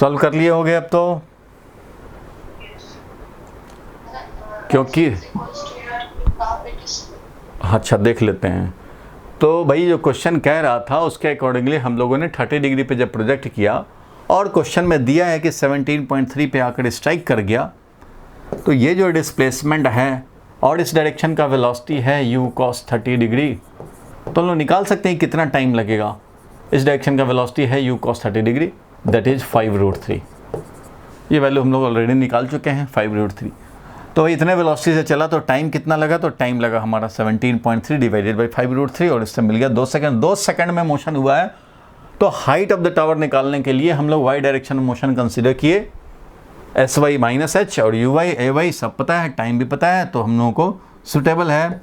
Solve कर लिए होगे अब तो, क्योंकि अच्छा देख लेते हैं। तो भाई जो क्वेश्चन कह रहा था उसके अकॉर्डिंगली हम लोगों ने 30 डिग्री पे जब प्रोजेक्ट किया और क्वेश्चन में दिया है कि 17.3 पे आकर स्ट्राइक कर गया, तो ये जो डिस्प्लेसमेंट है और इस डायरेक्शन का वेलोसिटी है u cos 30 डिग्री, तो हम लोग निकाल सकते हैं कितना टाइम लगेगा। इस डायरेक्शन का वेलोसिटी है u cos 30 degree, that is 5√3। ये वैल्यू हम लोग ऑलरेडी निकाल चुके हैं 5√3। तो इतने वेलोसिटी से चला तो टाइम कितना लगा, तो टाइम लगा हमारा 17.3 डिवाइडेड बाई 5√3 और इससे मिल गया 2 सेकंड। 2 सेकंड में मोशन हुआ है। तो हाइट ऑफ द टावर निकालने के लिए हम लोग वाई डायरेक्शन में मोशन कंसिडर किए, एस वाई माइनस एच और यू वाई ए वाई सब पता है, टाइम भी पता है, तो हम लोगों को सुटेबल है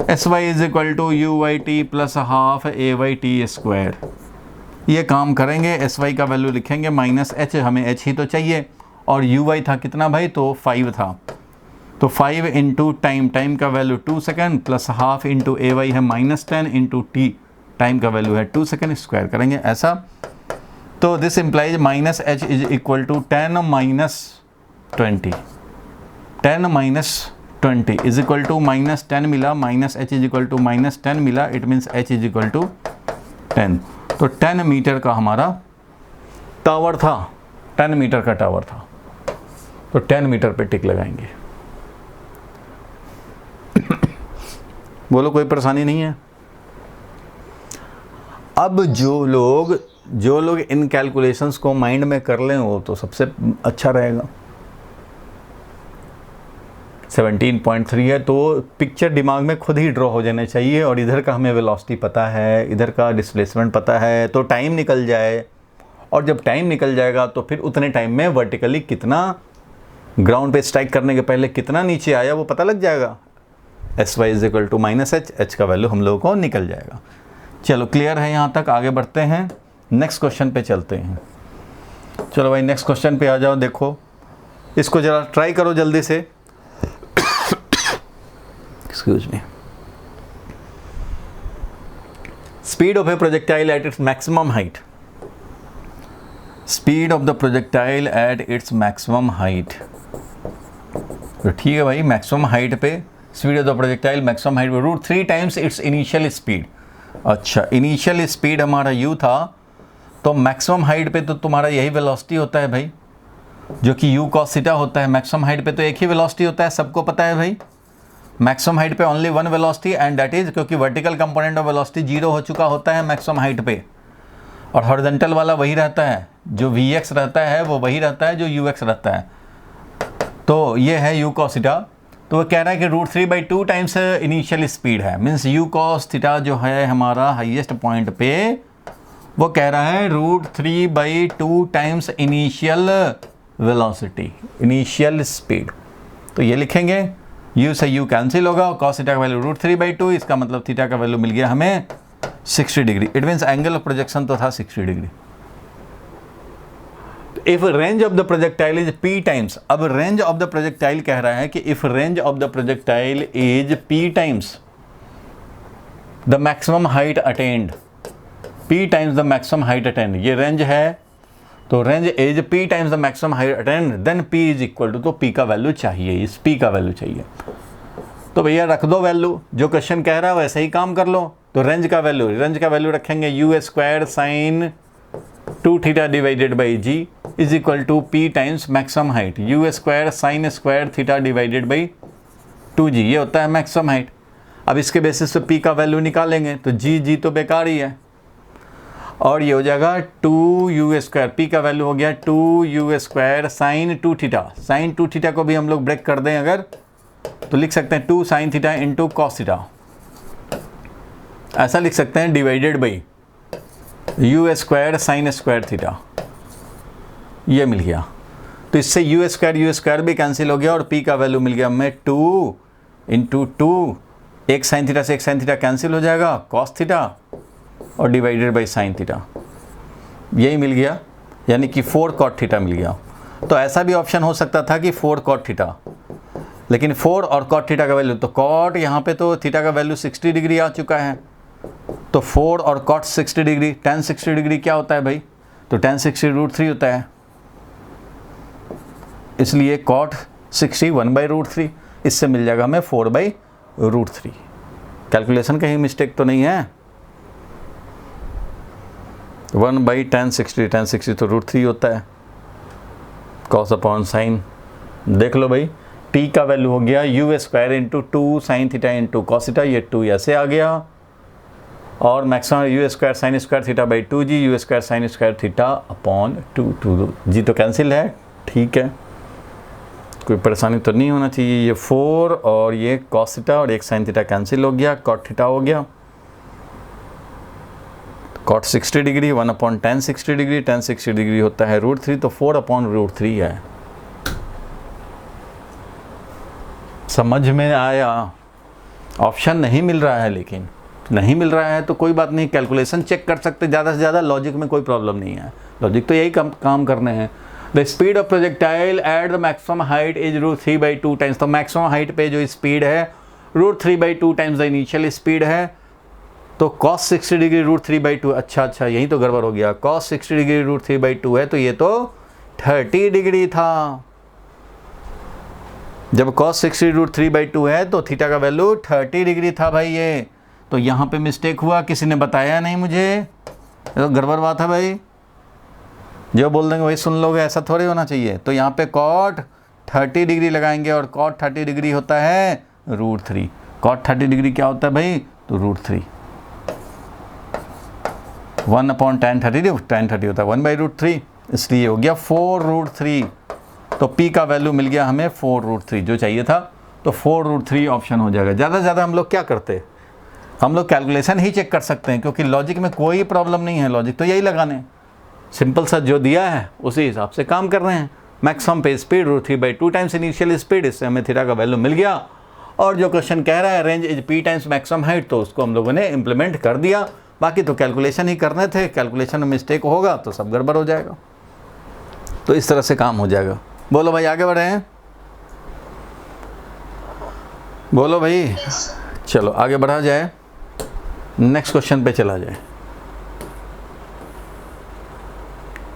S Y is equal to U Y T plus half A Y T square. ये काम करेंगे, एस वाई का वैल्यू लिखेंगे माइनस एच, हमें एच ही तो चाहिए, और यू वाई था कितना भाई, तो 5 था, तो 5 इंटू टाइम का value 2 second plus half into A Y है -10 इंटू टी, टाइम का वैल्यू है 2 सेकेंड, स्क्वायर करेंगे ऐसा। तो this implies minus H is equal to 10 -20, 10 -20 is equal to -10 मिला, minus H is equal to -10 मिला, it means H is equal to 10। तो 10 metre का हमारा टावर था, 10 मीटर का टावर था, तो 10 मीटर पे टिक लगाएंगे। बोलो कोई परेशानी नहीं है। अब जो लोग इन कैलकुलेशंस को माइंड में कर लें वो तो सबसे अच्छा रहेगा। 17.3 है तो पिक्चर दिमाग में खुद ही ड्रॉ हो जाना चाहिए, और इधर का हमें वेलोसिटी पता है, इधर का डिस्प्लेसमेंट पता है, तो टाइम निकल जाए, और जब टाइम निकल जाएगा तो फिर उतने टाइम में वर्टिकली कितना ग्राउंड पे स्ट्राइक करने के पहले कितना नीचे आया वो पता लग जाएगा। S Y is equal to minus H, H का वैल्यू हम लोगों को निकल जाएगा। चलो क्लियर है यहाँ तक, आगे बढ़ते हैं, नेक्स्ट क्वेश्चन पे चलते हैं। चलो भाई नेक्स्ट क्वेश्चन पे आ जाओ, देखो इसको जरा ट्राई करो जल्दी से। Excuse me. Speed of a projectile at its maximum height, speed of the projectile at its maximum height, तो ठीक है भाई, मैक्सिमम हाइट पे speed of the projectile maximum height पे √3 टाइम्स इट्स इनिशियल स्पीड। अच्छा, इनिशियल स्पीड हमारा u था, तो मैक्सिमम हाइट पे तो तुम्हारा यही वेलोसिटी होता है भाई, जो कि u cos थीटा होता है। मैक्सिमम हाइट पे तो एक ही वेलोसिटी होता है, सबको पता है भाई। मैक्सिमम हाइट पे only one velocity, and that is, क्योंकि वर्टिकल कंपोनेंट ऑफ वेलोसिटी 0 हो चुका होता है मैक्सिमम हाइट पे, और हॉरिजॉन्टल वाला वही रहता है, जो vx रहता है वो वही रहता है जो ux रहता है। तो ये है u cos थीटा। तो वो कह रहा है कि √3/2 टाइम्स इनिशियल स्पीड है, मीन्स u cos थीटा जो है हमारा हाईएस्ट पॉइंट पे, वो कह रहा है √3/2 times initial velocity, initial speed. तो ये लिखेंगे, u से u कैंसिल होगा, और cos थीटा का वैल्यू √3/2, इसका मतलब थीटा का वैल्यू मिल गया हमें 60 degree. It means angle of projection तो था 60 degree. If range of the projectile is p times, अब रेंज ऑफ द प्रोजेक्टाइल कह रहा है कि if range of the projectile is p times the maximum height attained, p times the maximum height attained, ये range है, तो range is p times the maximum height attained, then p is equal to, तो p का value चाहिए, इस p का value चाहिए। तो भैया रख दो वैल्यू, जो क्वेश्चन कह रहा है वैसे ही काम कर लो। तो रेंज का वैल्यू रखेंगे u² sine 2 theta divided by g is equal to p times maximum height, u² sine square theta divided by 2g, ये होता है मैक्सिमम हाइट। अब इसके बेसिस पे p का वैल्यू निकालेंगे, तो g तो बेकार ही है, और ये हो जाएगा 2u², p का वैल्यू हो गया 2u² sign 2 theta, sign 2 theta को भी हम लोग ब्रेक कर दें अगर, तो लिख सकते हैं 2 sine theta into cos theta, ऐसा लिख सकते हैं, divided by u² sine square theta, ये मिल गया। तो इससे u² भी कैंसिल हो गया, और p का वैल्यू मिल गया हमें 2 इंटू 2, एक साइन थीटा से एक साइन थीटा कैंसिल हो जाएगा, कॉस थीटा, और डिवाइडेड बाई साइन थीटा, यही मिल गया, यानी कि 4 कॉट थीटा मिल गया। तो ऐसा भी ऑप्शन हो सकता था कि 4 कॉट थीटा, लेकिन 4 और कॉट थीटा का वैल्यू, तो कॉट यहाँ पे तो थीटा का वैल्यू 60 डिग्री आ चुका है, तो 4 और कॉट 60 डिग्री, tan 60 डिग्री क्या होता है भाई, तो tan 60 √3 होता है, इसलिए cot 60 1/√3, इससे मिल जाएगा हमें 4/√3। कैलकुलेशन कहीं मिस्टेक तो नहीं है। 1/tan60, tan60 तो √3 होता है, cos अपॉन साइन। देख लो भाई, t का वैल्यू हो गया u² into 2 sin theta into cos theta, ये 2 ऐसे आ गया, और maximum u² sin² थीटा/2g, u² sin² theta upon 2 जी तो कैंसिल है, ठीक है, कोई परेशानी तो नहीं होना चाहिए। ये 4 और ये कॉस थीटा और एक साइन थीटा कैंसिल हो गया, कॉट थीटा हो गया, cot 60 degree 1/tan 60 degree, tan 60 degree होता है √3, तो 4/√3 है। समझ में आया? ऑप्शन नहीं मिल रहा है, लेकिन नहीं मिल रहा है तो कोई बात नहीं, कैलकुलेशन चेक कर सकते ज़्यादा से ज़्यादा, लॉजिक में कोई प्रॉब्लम नहीं है, लॉजिक तो यही काम करने हैं। The speed of projectile at the maximum height is √3/2 times, तो मैक्सिमम हाइट पे जो स्पीड है √3/2 टाइम्स द इनिशियल स्पीड है, तो cos 60 डिग्री √3/2, अच्छा यही तो गड़बड़ हो गया, cos 60 डिग्री √3/2 है, तो ये तो 30 डिग्री था। जब cos 60 √3/2 है तो थीटा का वैल्यू 30 डिग्री था भाई ये, तो यहाँ पे मिस्टेक हुआ, किसी ने बताया नहीं मुझे, तो गड़बड़ बात है भाई, जो बोल देंगे वही सुन लोगे, ऐसा थोड़ी होना चाहिए। तो यहाँ पे cot 30 डिग्री लगाएंगे, और cot 30 डिग्री होता है √3, cot 30 डिग्री क्या होता है भाई, तो √3, 1/tan 30 होता है 1/√3, इसलिए हो गया 4√3, तो P का वैल्यू मिल गया हमें 4√3 जो चाहिए था, तो 4√3 ऑप्शन हो जाएगा। ज़्यादा से ज़्यादा हम लोग क्या करते, हम लोग कैलकुलेशन ही चेक कर सकते हैं, क्योंकि लॉजिक में कोई प्रॉब्लम नहीं है, लॉजिक तो यही लगाने, सिंपल सा जो दिया है उसी हिसाब से काम कर रहे हैं। मैक्सिमम पे स्पीड √3/2 टाइम्स इनिशियल स्पीड, इससे हमें थीटा का वैल्यू मिल गया, और जो क्वेश्चन कह रहा है range is P times maximum height, तो उसको हम लोगों ने इम्प्लीमेंट कर दिया। बाकी तो कैलकुलेशन ही करने थे, कैलकुलेशन में मिस्टेक होगा तो सब गड़बड़ हो जाएगा, तो इस तरह से काम हो जाएगा। बोलो भाई, आगे बढ़े हैं, बोलो भाई, चलो आगे बढ़ा जाए, नेक्स्ट क्वेश्चन पे चला जाए।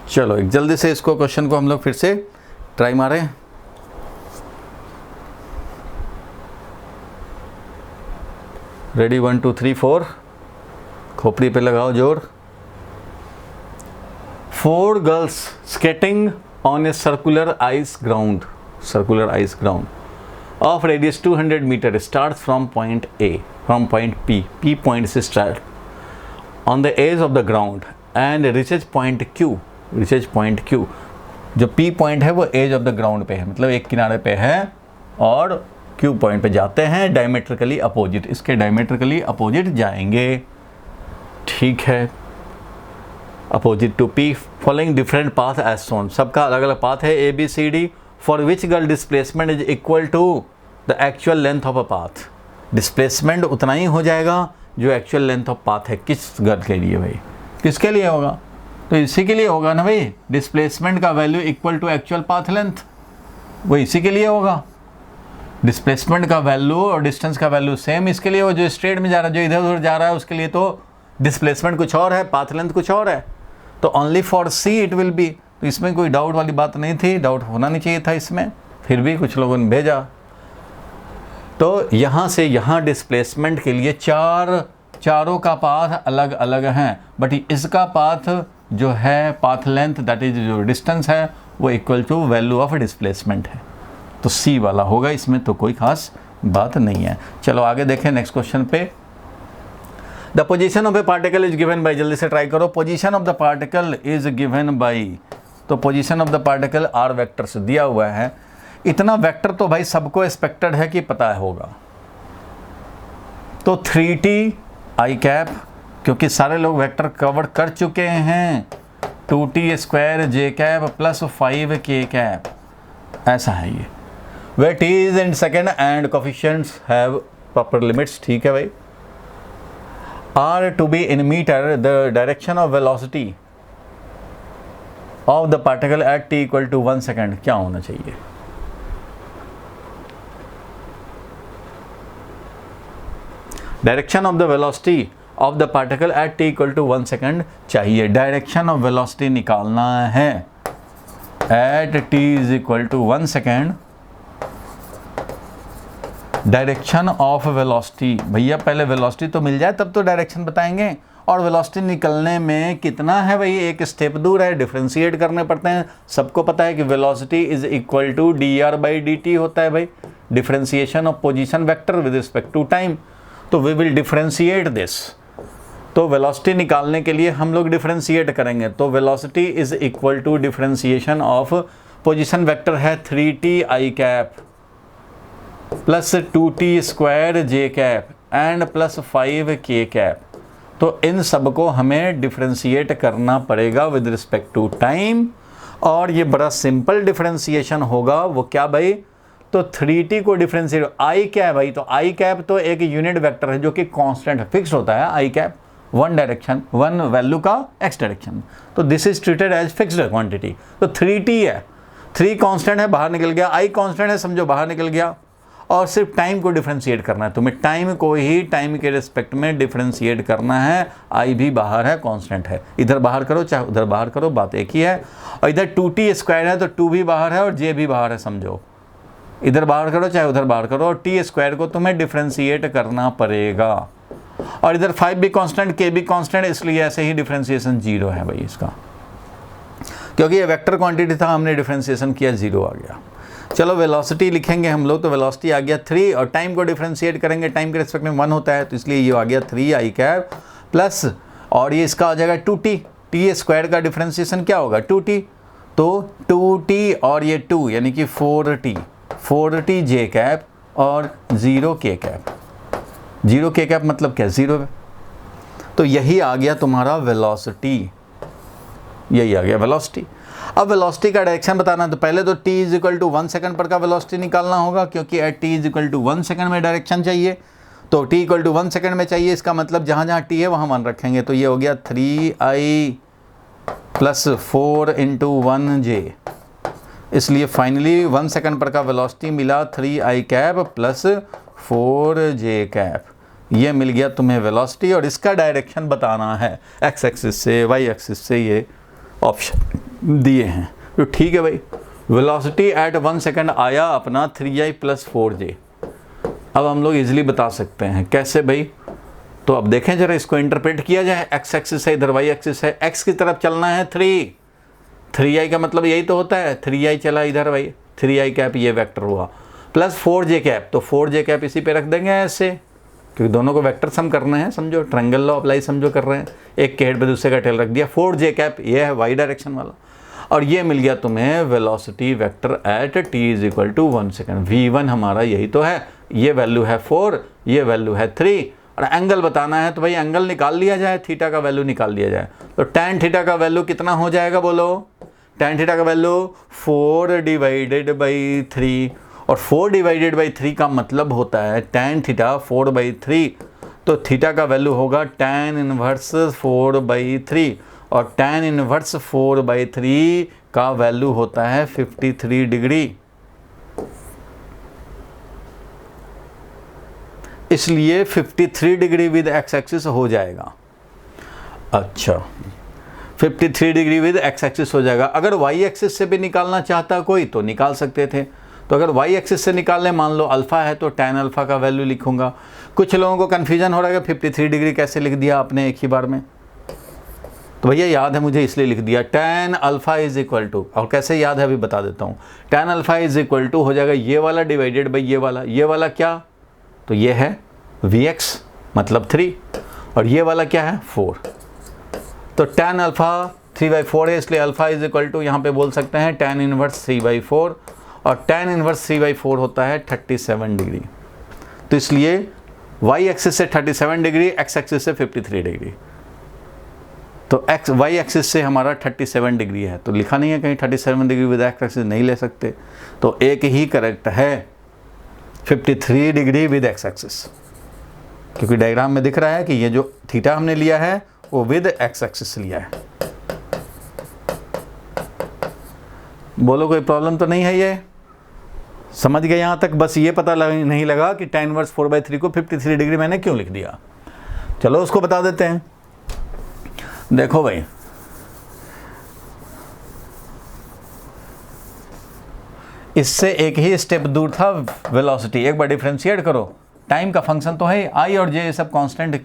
चलो एक जल्दी से इसको क्वेश्चन को हम लोग फिर से ट्राई मारें। रेडी, 1 2 3 4, खोपड़ी पे लगाओ जोर। 4 girls skating on a circular ice ground of radius 200 meter starts from point A, from point P point से start on the edge of the ground and reaches point Q, जो P point है वो edge of the ground पे है, मतलब एक किनारे पे है, और Q point पे जाते हैं डायमेट्रिकली अपोजिट, इसके डायमेट्रिकली अपोजिट जाएंगे, ठीक है, opposite to P, following different path as shown, सबका अलग अलग पाथ है ABCD, for which girl displacement is equal to the actual length of a path, displacement उतना ही हो जाएगा जो एक्चुअल लेंथ ऑफ पाथ है। किस गर्ल के लिए भाई, किसके लिए होगा, तो इसी के लिए होगा ना भाई, डिस्प्लेसमेंट का value equal to actual path length, वो इसी के लिए होगा। डिस्प्लेसमेंट का वैल्यू और डिस्टेंस का वैल्यू सेम इसके लिए हो, जो स्ट्रेट में जा रहा है, जो इधर उधर जा रहा है उसके लिए तो डिस्प्लेसमेंट कुछ और है, पाथ लेंथ कुछ और है, तो only for see it will be, तो इसमें कोई डाउट वाली बात नहीं थी, डाउट होना नहीं चाहिए था इसमें, फिर भी कुछ लोगों ने भेजा। तो यहाँ से यहाँ डिस्प्लेसमेंट के लिए चारों का पाथ अलग अलग हैं, बट इसका पाथ जो है, पाथ लेंथ दैट इज जो डिस्टेंस है, वो equal to value of displacement है, तो सी वाला होगा, इसमें तो कोई खास बात नहीं है। चलो आगे देखें नेक्स्ट क्वेश्चन पे। The position of a particle is given by, जल्दी से ट्राई करो, position of the particle is given by, तो position of the particle R vector से दिया हुआ है, इतना वेक्टर तो भाई सबको एक्सपेक्टेड है कि पता होगा, तो 3t i कैप, क्योंकि सारे लोग वेक्टर कवर कर चुके हैं, 2t² j cap plus 5k cap, ऐसा है ये, where t is in second and coefficients have proper limits, ठीक है भाई। R to be in meter, the direction of velocity of the particle at t equal to 1 second क्या होना चाहिए, direction of the velocity of the particle at t equal to 1 second चाहिए, direction of velocity निकालना है, at t is equal to 1 second, direction of velocity. भैया पहले velocity तो मिल जाए तब तो डायरेक्शन बताएंगे, और वेलोसिटी निकलने में कितना है भाई, एक स्टेप दूर है, डिफरेंशिएट करने पड़ते हैं। सबको पता है कि velocity is equal to dr/dt होता है भाई, differentiation of position vector with respect to time. तो वी विल डिफरेंशिएट दिस। तो वेलोसिटी निकालने के लिए हम लोग डिफरेंशिएट करेंगे। तो velocity is equal to differentiation of position vector है 3ti cap plus 2t square j cap and plus 5k cap. तो इन सब को हमें डिफरेंशिएट करना पड़ेगा विद रिस्पेक्ट टू टाइम, और ये बड़ा सिंपल डिफरेंशिएशन होगा। वो क्या भाई, तो 3t को डिफरेंशिएट, i क्या है भाई, तो i कैप तो एक यूनिट वेक्टर है जो कि कांस्टेंट है, फिक्स होता है। i cap one direction, one value का x डायरेक्शन, तो this is treated as fixed quantity. तो 3t है, 3 कांस्टेंट है, बाहर निकल गया, i कांस्टेंट है, समझो बाहर निकल गया, और सिर्फ टाइम को डिफरेंशिएट करना है तुम्हें, टाइम को ही टाइम के रिस्पेक्ट में डिफरेंशिएट करना है। i भी बाहर है, कांस्टेंट है, इधर बाहर करो चाहे उधर बाहर करो, बात एक ही है। और इधर 2t स्क्वायर है तो 2 भी बाहर है और j भी बाहर है, समझो इधर बाहर करो चाहे उधर बाहर करो, और t स्क्वायर को तुम्हें डिफरेंशिएट करना पड़ेगा। और इधर 5 भी कांस्टेंट, k भी कांस्टेंट, इसलिए ऐसे ही डिफरेंशिएशन 0 है भाई इसका, क्योंकि ये वेक्टर क्वांटिटी था, हमने डिफरेंशिएशन किया 0 आ गया। चलो वेलोसिटी लिखेंगे हम लोग, तो वेलोसिटी आ गया 3, और टाइम को डिफरेंशिएट करेंगे, टाइम के रिस्पेक्ट में 1 होता है, तो इसलिए ये आ गया 3i कैप प्लस, और ये इसका आ जाएगा 2t, t स्क्वायर का डिफरेंशिएशन क्या होगा 2t, तो 2t और ये 2 यानी कि 4t j कैप और 0k कैप। 0k कैप मतलब क्या, 0 है। तो यही आ गया तुम्हारा वेलोसिटी, यही आ गया वेलोसिटी। अब वेलोसिटी का डायरेक्शन बताना, तो पहले तो t is equal to 1 second पर का वेलोसिटी निकालना होगा, क्योंकि at t is equal to 1 second में डायरेक्शन चाहिए। तो t इक्वल टू 1 सेकंड में चाहिए, इसका मतलब जहाँ जहाँ t है वहाँ 1 रखेंगे, तो ये हो गया 3i प्लस 4 इंटू 1j। इसलिए फाइनली 1 सेकंड पर का वेलोसिटी मिला 3i cap plus 4j cap. ये मिल गया तुम्हें वेलोसिटी, और इसका डायरेक्शन बताना है, x एक्सिस से y एक्सिस से, ये ऑप्शन दिए हैं। तो ठीक है भाई, वेलोसिटी एट 1 सेकंड आया अपना 3i प्लस 4j। अब हम लोग इजीली बता सकते हैं, कैसे भाई, तो अब देखें जरा इसको इंटरप्रेट किया जाए। x एक्सिस है, इधर y एक्सिस है, x की तरफ चलना है 3i का मतलब यही तो होता है, 3i चला इधर भाई, 3i कैप ये वेक्टर हुआ, प्लस 4j कैप, तो 4j कैप इसी पे रख देंगे ऐसे, क्योंकि दोनों को वेक्टर सम करने हैं, समझो ट्रायंगल लॉ अप्लाई समझो कर रहे हैं, एक के हेड पे दूसरे का टेल रख दिया, 4j कैप ये है y डायरेक्शन वाला। और ये मिल गया तुम्हें velocity vector at t is equal to 1 second. v1 हमारा यही तो है, ये वैल्यू है 4, ये वैल्यू है 3, और एंगल बताना है तो भाई एंगल निकाल लिया जाए, थीटा का वैल्यू निकाल लिया जाए। तो tan थीटा का वैल्यू कितना हो जाएगा बोलो, tan थीटा का वैल्यू 4 डिवाइडेड बाई 3, और 4 डिवाइडेड बाई 3 का मतलब होता है tan थीटा 4/3, तो थीटा का वैल्यू होगा tan इनवर्स 4/3, और tan इनवर्स 4/3 का वैल्यू होता है 53 डिग्री। इसलिए 53 डिग्री विद x एक्सिस हो जाएगा। अच्छा 53 डिग्री विद x एक्सिस हो जाएगा। अगर y एक्सिस से भी निकालना चाहता कोई तो निकाल सकते थे, तो अगर y एक्सिस से निकालने, मान लो अल्फ़ा है तो tan अल्फ़ा का वैल्यू लिखूंगा। कुछ लोगों को कन्फ्यूजन हो रहा है कि 53 डिग्री कैसे लिख दिया आपने एक ही बार में, तो भैया याद है मुझे इसलिए लिख दिया tan alpha is equal to, और कैसे याद है अभी बता देता हूँ। tan alpha is equal to हो जाएगा ये वाला डिवाइडेड बाई ये वाला क्या, तो ये है Vx मतलब 3, और ये वाला क्या है 4, तो tan अल्फ़ा 3/4 है, इसलिए अल्फ़ा इज इक्वल टू यहाँ पे बोल सकते हैं tan इनवर्स 3/4, और tan इनवर्स 3/4 होता है 37 डिग्री। तो इसलिए y एक्सिस से 37 डिग्री, x एक्सिस से 53 डिग्री, तो y एक्सिस से हमारा 37 डिग्री है, तो लिखा नहीं है कहीं 37 डिग्री विद x एक्सिस नहीं ले सकते, तो एक ही करेक्ट है 53 डिग्री विद x एक्सिस, क्योंकि डायग्राम में दिख रहा है कि ये जो थीटा हमने लिया है वो विद x एक्सिस लिया है। बोलो कोई प्रॉब्लम तो नहीं है, ये समझ गए यहाँ तक? बस ये पता नहीं लगा कि tan इनवर्स 4/3 को 53 डिग्री मैंने क्यों लिख दिया। चलो उसको बता देते हैं। देखो भाई इससे एक ही स्टेप दूर था वेलोसिटी। एक बार डिफ्रेंशिएट करो, टाइम का फंक्शन तो है, आई और जे ये सब कांस्टेंट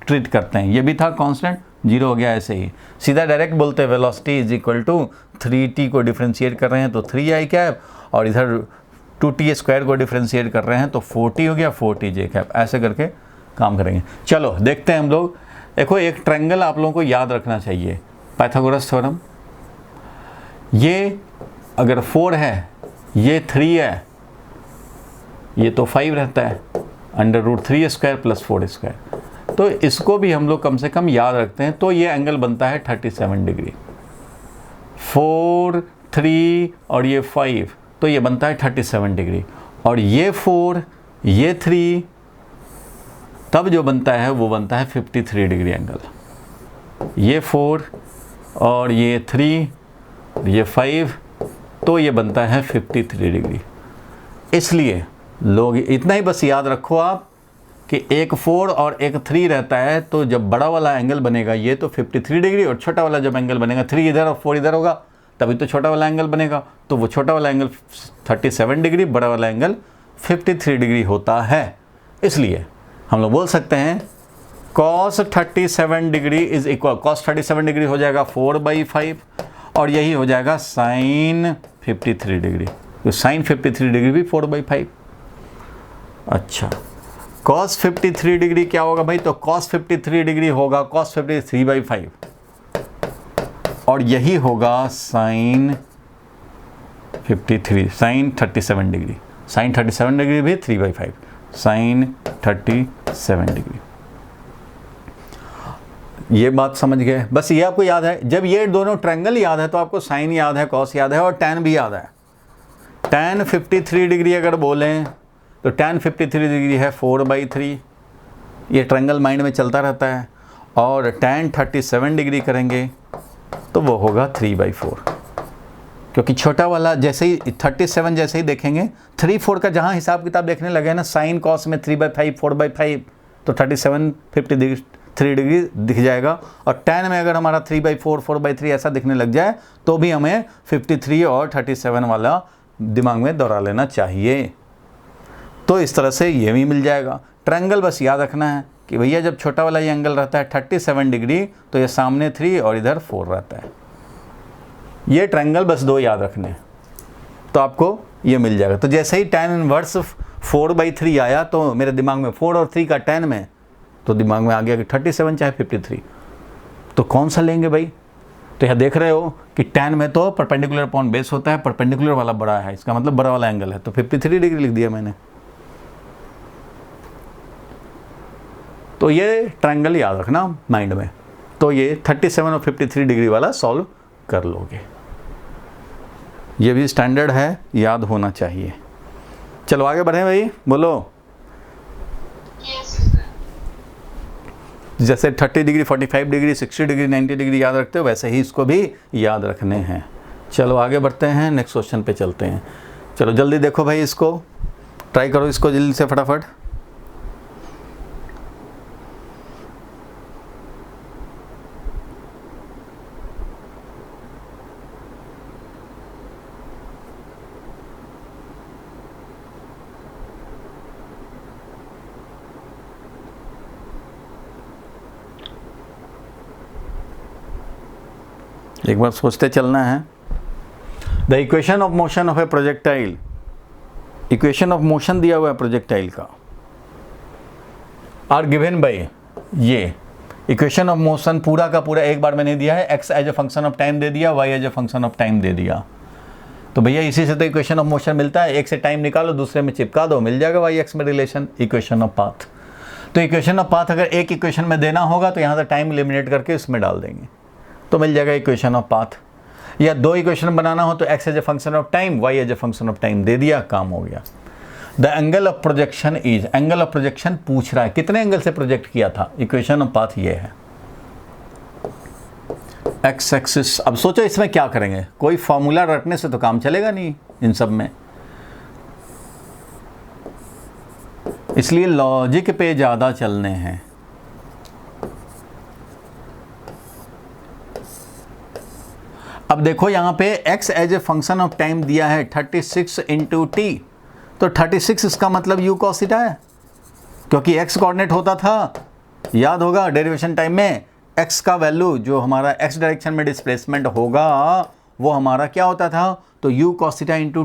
ट्रीट करते हैं, ये भी था कांस्टेंट, जीरो हो गया। ऐसे ही सीधा डायरेक्ट बोलते हैं velocity is equal to 3t को डिफ्रेंशिएट कर रहे हैं तो 3i कैप, और इधर 2t स्क्वायर को डिफ्रेंशिएट कर रहे हैं तो 4t हो गया 4tj कैप। ऐसे करके काम करेंगे। चलो देखते हैं हम लोग। देखो एक ट्रायंगल आप लोगों को याद रखना चाहिए, पाइथागोरस थ्योरम। ये अगर 4 है, ये 3 है, ये तो 5 रहता है, √3 स्क्वायर प्लस 4 स्क्वायर। तो इसको भी हम लोग कम से कम याद रखते हैं। तो ये एंगल बनता है 37 डिग्री। 4, 3 और ये 5, तो ये बनता है 37 डिग्री। और ये 4, ये 3, तब जो बनता है वो बनता है 53 डिग्री एंगल। ये 4 और ये 3, ये 5, तो ये बनता है 53 डिग्री। इसलिए लोग इतना ही बस याद रखो आप कि एक 4 और एक 3 रहता है, तो जब बड़ा वाला एंगल बनेगा ये तो 53 डिग्री, और छोटा वाला जब एंगल बनेगा 3 इधर और 4 इधर होगा, तभी तो छोटा वाला एंगल बनेगा। तो वो छोटा वाला एंगल 37 डिग्री, बड़ा वाला एंगल 53 डिग्री होता है। इसलिए हम लोग बोल सकते हैं cos 37 degree is equal, cos 37 degree हो जाएगा 4/5, और यही हो जाएगा sin 53 डिग्री। तो sin 53 डिग्री भी 4/5। अच्छा, cos 53 डिग्री क्या होगा भाई? तो cos 53 डिग्री होगा cos 53/5, और यही होगा sin 37 डिग्री। sin 37 डिग्री भी 3/5, sin 37 डिग्री। ये बात समझ गए? बस ये आपको याद है, जब ये दोनों ट्रायंगल याद है तो आपको साइन याद है, कॉस याद है, और tan भी याद है। tan 53 डिग्री अगर बोलें तो tan 53 डिग्री है 4/3, ये ट्रायंगल माइंड में चलता रहता है। और tan 37 डिग्री करेंगे तो वो होगा 3/4, क्योंकि छोटा वाला जैसे ही 37 जैसे ही देखेंगे, 3, 4 का जहाँ हिसाब किताब देखने लगे ना, साइन कॉस में 3/5 4/5, तो 37 53 डिग्री दिख जाएगा। और tan में अगर हमारा 3/4 4/3 ऐसा दिखने लग जाए तो भी हमें 53 और 37 वाला दिमाग में दोहरा लेना चाहिए। तो इस तरह से ये भी मिल जाएगा। ट्रायंगल बस याद रखना है कि भैया जब छोटा वाला ये एंगल रहता है 37 डिग्री, तो ये सामने 3 और इधर 4 रहता है। ये ट्रायंगल बस 2 याद रखने, तो आपको ये मिल जाएगा। तो जैसे ही tan इनवर्स 4/3 आया तो मेरे दिमाग में 4 और 3 का tan में, तो दिमाग में आ गया कि 37 चाहे 53, तो कौन सा लेंगे भाई? तो यहाँ देख रहे हो कि tan में तो परपेंडिकुलर अपॉन बेस होता है, परपेंडिकुलर वाला बड़ा है, इसका मतलब बड़ा वाला एंगल है, तो 53 डिग्री लिख दिया मैंने। तो ये ट्रायंगल याद रखना माइंड में। तो ये 37 और 53 डिग्री वाला सॉल्व कर लोगे। ये भी स्टैंडर्ड है, याद होना चाहिए। चलो आगे बढ़े भाई, बोलो। yes. जैसे 30 डिग्री 45 डिग्री 60 डिग्री 90 डिग्री याद रखते हो, वैसे ही इसको भी याद रखने हैं। चलो आगे बढ़ते हैं, नेक्स्ट क्वेश्चन पे चलते हैं। चलो जल्दी देखो भाई, इसको ट्राई करो, इसको जल्दी से फटाफट। एक बार सोचते चलना है। The equation of motion of a projectile, equation of motion दिया हुआ है प्रोजेक्टाइल का, आर गिवन बाय, ये इक्वेशन ऑफ मोशन पूरा का पूरा एक बार में नहीं दिया है। X as a function of time दे दिया, Y as a function of time दे दिया। तो भैया इसी से तो इक्वेशन ऑफ मोशन मिलता है। एक से टाइम निकालो, दूसरे में चिपका दो, मिल जाएगा वाई एक्स में रिलेशन, इक्वेशन ऑफ पाथ। तो इक्वेशन ऑफ पाथ अगर एक इक्वेशन में देना होगा तो यहाँ से टाइम एलिमिनेट करके इसमें डाल देंगे, तो मिल जाएगा इक्वेशन ऑफ पाथ। या 2 इक्वेशन बनाना हो तो X as a function of time, Y as a function of time दे दिया, काम हो गया। The angle of projection is, angle of projection पूछ रहा है कितने एंगल से प्रोजेक्ट किया था। इक्वेशन ऑफ पाथ ये है, एक्स एक्सिस। अब सोचो इसमें क्या करेंगे, कोई फॉर्मूला रटने से तो काम चलेगा नहीं इन सब में, इसलिए लॉजिक पे ज़्यादा चलने हैं। अब देखो यहाँ पे x as a function of time दिया है 36 इंटू टी, तो 36 इसका मतलब u cos थीटा है, क्योंकि x कोऑर्डिनेट होता था, याद होगा डेरिवेशन टाइम में x का वैल्यू जो हमारा x डायरेक्शन में डिस्प्लेसमेंट होगा वो हमारा क्या होता था, तो u cos थीटा इंटू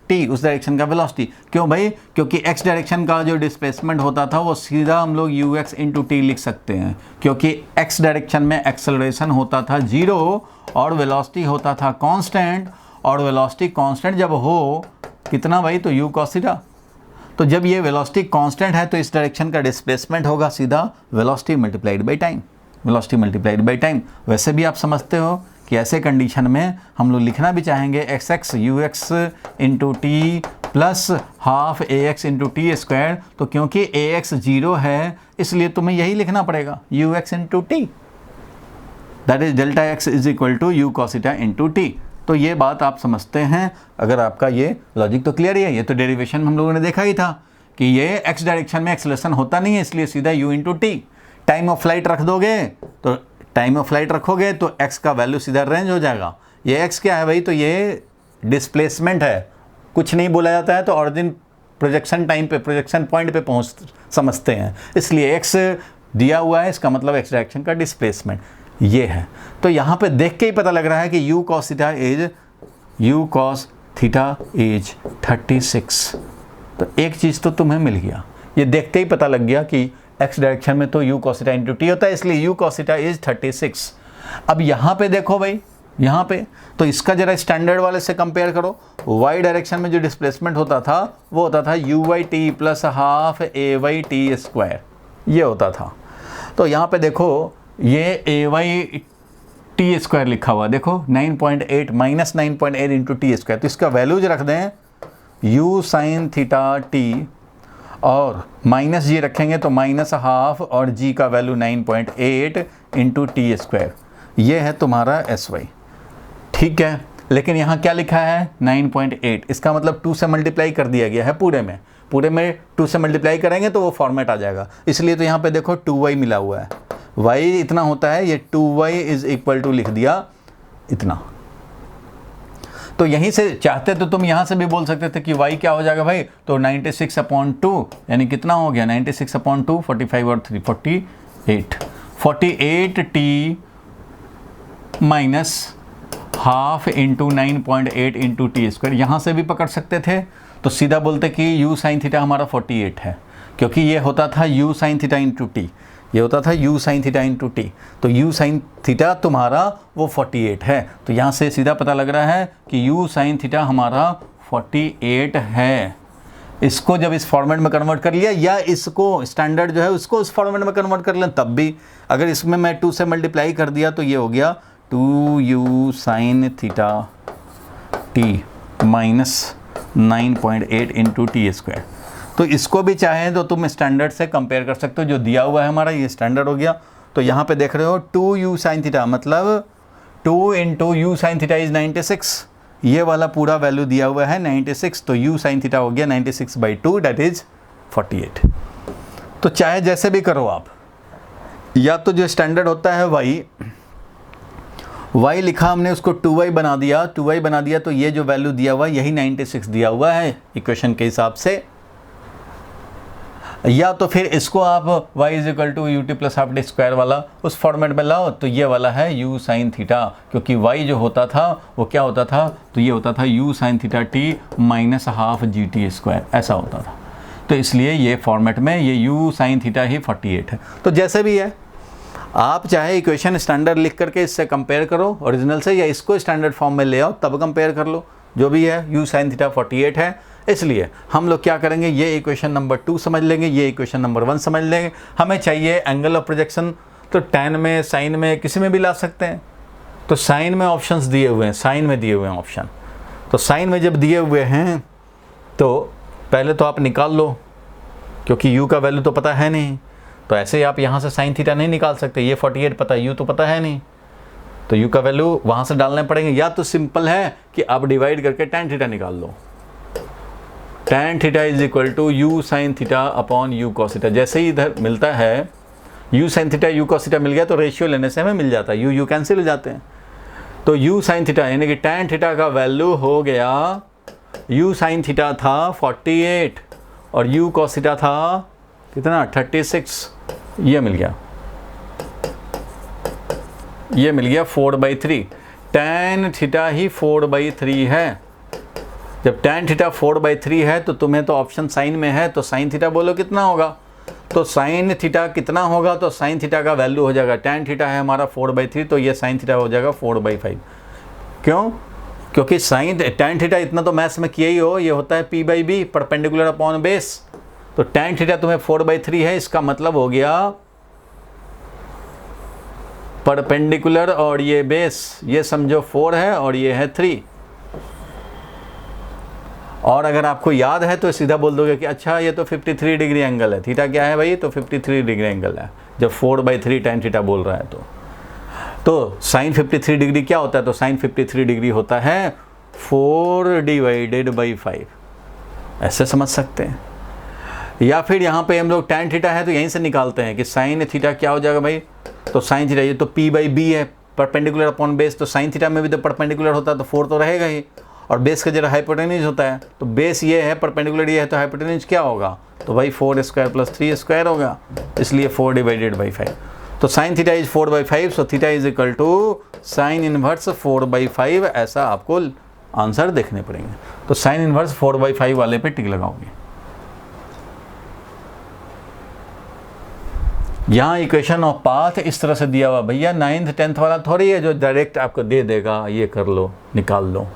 टी उस डायरेक्शन का वेलोसिटी। क्यों भाई, क्योंकि x डायरेक्शन का जो डिस्प्लेसमेंट होता था वो सीधा हम लोग ux इंटू टी लिख सकते हैं, क्योंकि x डायरेक्शन में एक्सेलरेशन होता था 0 और वेलोसिटी होता था कांस्टेंट, और वेलोसिटी कांस्टेंट जब हो कितना भाई, तो u cos थीटा। तो जब ये वेलोसिटी कांस्टेंट है तो इस डायरेक्शन का डिस्प्लेसमेंट होगा सीधा velocity multiplied by time, velocity multiplied by time. वैसे भी आप समझते हो कि ऐसे कंडीशन में हम लोग लिखना भी चाहेंगे xx ux into T plus half ax into t square, तो क्योंकि ax 0 है इसलिए तुम्हें यही लिखना पड़ेगा ux into t, that is delta x is equal to u cos थीटा इंटू टी। तो ये बात आप समझते हैं, अगर आपका ये लॉजिक तो क्लियर ही है। ये तो डेरिवेशन में हम लोगों ने देखा ही था कि ये x डायरेक्शन में एक्सेलरेशन होता नहीं है, इसलिए सीधा u into T. Time of flight रख दोगे तो टाइम ऑफ फ्लाइट रखोगे तो x का वैल्यू सीधा रेंज हो जाएगा। ये x क्या है भाई, तो ये डिस्प्लेसमेंट है, कुछ नहीं बोला जाता है तो ऑरिजिन प्रोजेक्शन टाइम पे, प्रोजेक्शन पॉइंट पे पहुंच समझते हैं, इसलिए x दिया हुआ है, इसका मतलब x डायरेक्शन का डिस्प्लेसमेंट ये है। तो यहाँ पे देख के ही पता लग रहा है कि u cos थीटा इज 36। तो एक चीज़ तो तुम्हें मिल गया, ये देखते ही पता लग गया कि x डायरेक्शन में तो u cos थीटा इंटू टी होता है, इसलिए u cos थीटा इज 36। अब यहाँ पे देखो भाई, यहाँ पे तो इसका जरा स्टैंडर्ड वाले से कंपेयर करो। y डायरेक्शन में जो डिस्प्लेसमेंट होता था वो होता था u by T plus half a by T square, ये होता था। तो यहाँ पे देखो ये a बाई टी स्क्वायर लिखा हुआ, देखो 9.8 माइनस 9.8 इंटू टी स्क्वायर, तो इसका वैल्यूज रख दें u साइन थीटा टी और माइनस जी रखेंगे तो माइनस हाफ और g का वैल्यू 9.8 इंटू टी स्क्वायर, ये है तुम्हारा sy। ठीक है, लेकिन यहाँ क्या लिखा है 9.8, इसका मतलब 2 से मल्टीप्लाई कर दिया गया है पूरे में 2 से मल्टीप्लाई करेंगे तो वो फॉर्मेट आ जाएगा, इसलिए तो यहाँ पे देखो 2y मिला हुआ है, y इतना होता है, ये 2y इज इक्वल टू लिख दिया इतना। तो यहीं से चाहते तो तुम यहाँ से भी बोल सकते थे कि y क्या हो जाएगा भाई, तो 96/2 यानी कितना हो गया 96/2, 45 और 3 48 T minus half into 9.8 into t square, यहाँ से भी पकड़ सकते थे। तो सीधा बोलते कि u साइन थीटा हमारा 48 है, क्योंकि ये होता था u sine theta into T, ये होता था u sine theta into t, तो u साइन थीटा तुम्हारा वो 48 है। तो यहाँ से सीधा पता लग रहा है कि u साइन थीटा हमारा 48 है। इसको जब इस फॉर्मेट में कन्वर्ट कर लिया, या इसको स्टैंडर्ड जो है उसको उस फॉर्मेट में कन्वर्ट कर लें तब भी, अगर इसमें मैं 2 से मल्टीप्लाई कर दिया तो ये हो गया 2u sine theta T minus 9.8 into t square. तो इसको भी चाहें तो तुम स्टैंडर्ड से कंपेयर कर सकते हो, जो दिया हुआ है हमारा ये स्टैंडर्ड हो गया। तो यहाँ पे देख रहे हो 2u साइन थीटा मतलब 2 into you sign theta is 96, ये वाला पूरा वैल्यू दिया हुआ है 96, तो u साइन थीटा हो गया 96/2 दैट इज 48। तो चाहे जैसे भी करो आप, या तो जो स्टैंडर्ड होता है y लिखा हमने उसको 2y बना दिया, 2y बना दिया तो ये जो वैल्यू दिया हुआ है यही 96 दिया हुआ है इक्वेशन के हिसाब से। या तो फिर इसको आप y is equal to u t plus half t square वाला उस फॉर्मेट में लाओ, तो ये वाला है u साइन थीटा, क्योंकि y जो होता था वो क्या होता था, तो ये होता था u sine theta t minus half G T square, ऐसा होता था। तो इसलिए ये फॉर्मेट में ये u साइन थीटा ही 48 है। तो जैसे भी है, आप चाहे इक्वेशन स्टैंडर्ड लिख करके इससे कंपेयर करो ओरिजिनल से, या इसको स्टैंडर्ड फॉर्म में ले आओ तब कंपेयर कर लो, जो भी है u साइन थीटा 48 है। इसलिए हम लोग क्या करेंगे, ये इक्वेशन नंबर 2 समझ लेंगे, ये इक्वेशन नंबर 1 समझ लेंगे। हमें चाहिए एंगल ऑफ प्रोजेक्शन, तो tan में, साइन में, किसी में भी ला सकते हैं। तो साइन में ऑप्शंस दिए हुए हैं, साइन में दिए हुए हैं ऑप्शन, तो साइन में जब दिए हुए हैं तो पहले तो आप निकाल लो, क्योंकि u का वैल्यू तो पता है नहीं, तो ऐसे ही आप यहाँ से साइन थीटा नहीं निकाल सकते, ये 48 पता है, u तो पता है नहीं, तो u का वैल्यू वहाँ से डालने पड़ेंगे। या तो सिंपल है कि आप डिवाइड करके tan थीटा निकाल लो, tan theta is equal to u sine theta upon u cos theta. जैसे ही इधर मिलता है u sine theta u cos theta मिल गया तो रेशियो लेने से हमें मिल जाता है, u कैंसिल हो जाते हैं। तो u साइन थीटा यानी कि tan थीटा का वैल्यू हो गया, u साइन थीटा था 48 और u cos थीटा था कितना 36, ये मिल गया, ये मिल गया 4/3। tan थीटा ही 4/3 है। जब tan थीटा 4/3 है तो तुम्हें तो ऑप्शन साइन में है, तो साइन थीटा बोलो कितना होगा, तो साइन थीटा कितना होगा, तो साइन थीटा का वैल्यू हो जाएगा, tan थीटा है हमारा 4/3, तो ये साइन थीटा हो जाएगा 4/5। क्यों? क्योंकि साइन tan थीटा इतना तो मैथ्स में किया ही हो, ये होता है p/b परपेंडिकुलर अपॉन बेस। तो tan थीटा तुम्हें 4/3 है, इसका मतलब हो गया परपेंडिकुलर और ये बेस, ये समझो 4 है और ये है 3। और अगर आपको याद है तो सीधा बोल दोगे कि अच्छा ये तो 53 डिग्री एंगल है, थीटा क्या है भाई, तो 53 डिग्री एंगल है जब 4/3 tan थीटा बोल रहा है। तो साइन 53 डिग्री क्या होता है, तो साइन 53 डिग्री होता है 4/5, ऐसे समझ सकते हैं। या फिर यहाँ पे हम लोग tan थीटा है तो यहीं से निकालते हैं कि साइन थीटा क्या हो जाएगा भाई, तो साइन थीटा ये तो p/b है परपेंडिकुलर अपॉन बेस, तो साइन थीटा में भी तो परपेंडिकुलर होता है तो 4 तो रहेगा ही, और बेस का जरा हाइपोटेन्यूज होता है, तो बेस ये है परपेंडिकुलर ये है, तो हाइपोटेन्यूज क्या होगा, तो भाई 4² + 3² होगा, इसलिए 4/5। तो sine theta is 4/5, so theta is equal to sine inverse 4/5, ऐसा आपको आंसर देखने पड़ेंगे। तो साइन इनवर्स 4/5 वाले पे टिक लगाओगे। यहाँ इक्वेशन ऑफ पाथ इस तरह से दिया हुआ, भैया 9th 10th वाला थोड़ी है जो डायरेक्ट आपको दे देगा ये कर लो निकाल लो,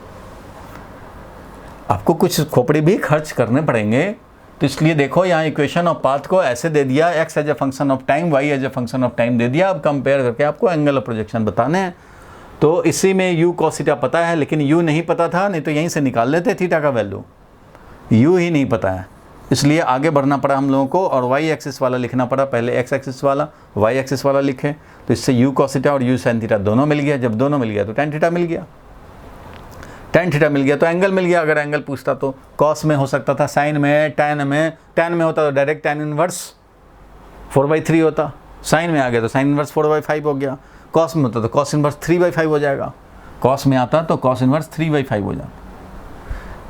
आपको कुछ खोपड़ी भी खर्च करने पड़ेंगे। तो इसलिए देखो यहाँ इक्वेशन ऑफ पाथ को ऐसे दे दिया, x as a function of time, y as a function of time दे दिया। अब कंपेयर करके आपको एंगल ऑफ प्रोजेक्शन बताने हैं। तो इसी में u cos थीटा पता है, लेकिन u नहीं पता था, नहीं तो यहीं से निकाल लेते थीटा का वैल्यू। u ही नहीं पता है, इसलिए आगे बढ़ना पड़ा हम लोगों को और y एक्सिस वाला लिखना पड़ा। पहले x एक्सिस वाला y एक्सिस वाला लिखे, तो इससे u cos थीटा और u sin थीटा दोनों मिल गया। जब दोनों मिल गया तो tan थीटा मिल गया, tan थीटा मिल गया तो एंगल मिल गया। अगर एंगल पूछता तो cos में हो सकता था, sin में, tan में होता तो डायरेक्ट tan इनवर्स 4/3 होता, sin में आ गया तो sin इनवर्स 4/5 हो गया, cos में होता तो cos इनवर्स 3/5 हो जाएगा, cos में आता तो cos इनवर्स 3/5 हो जाता।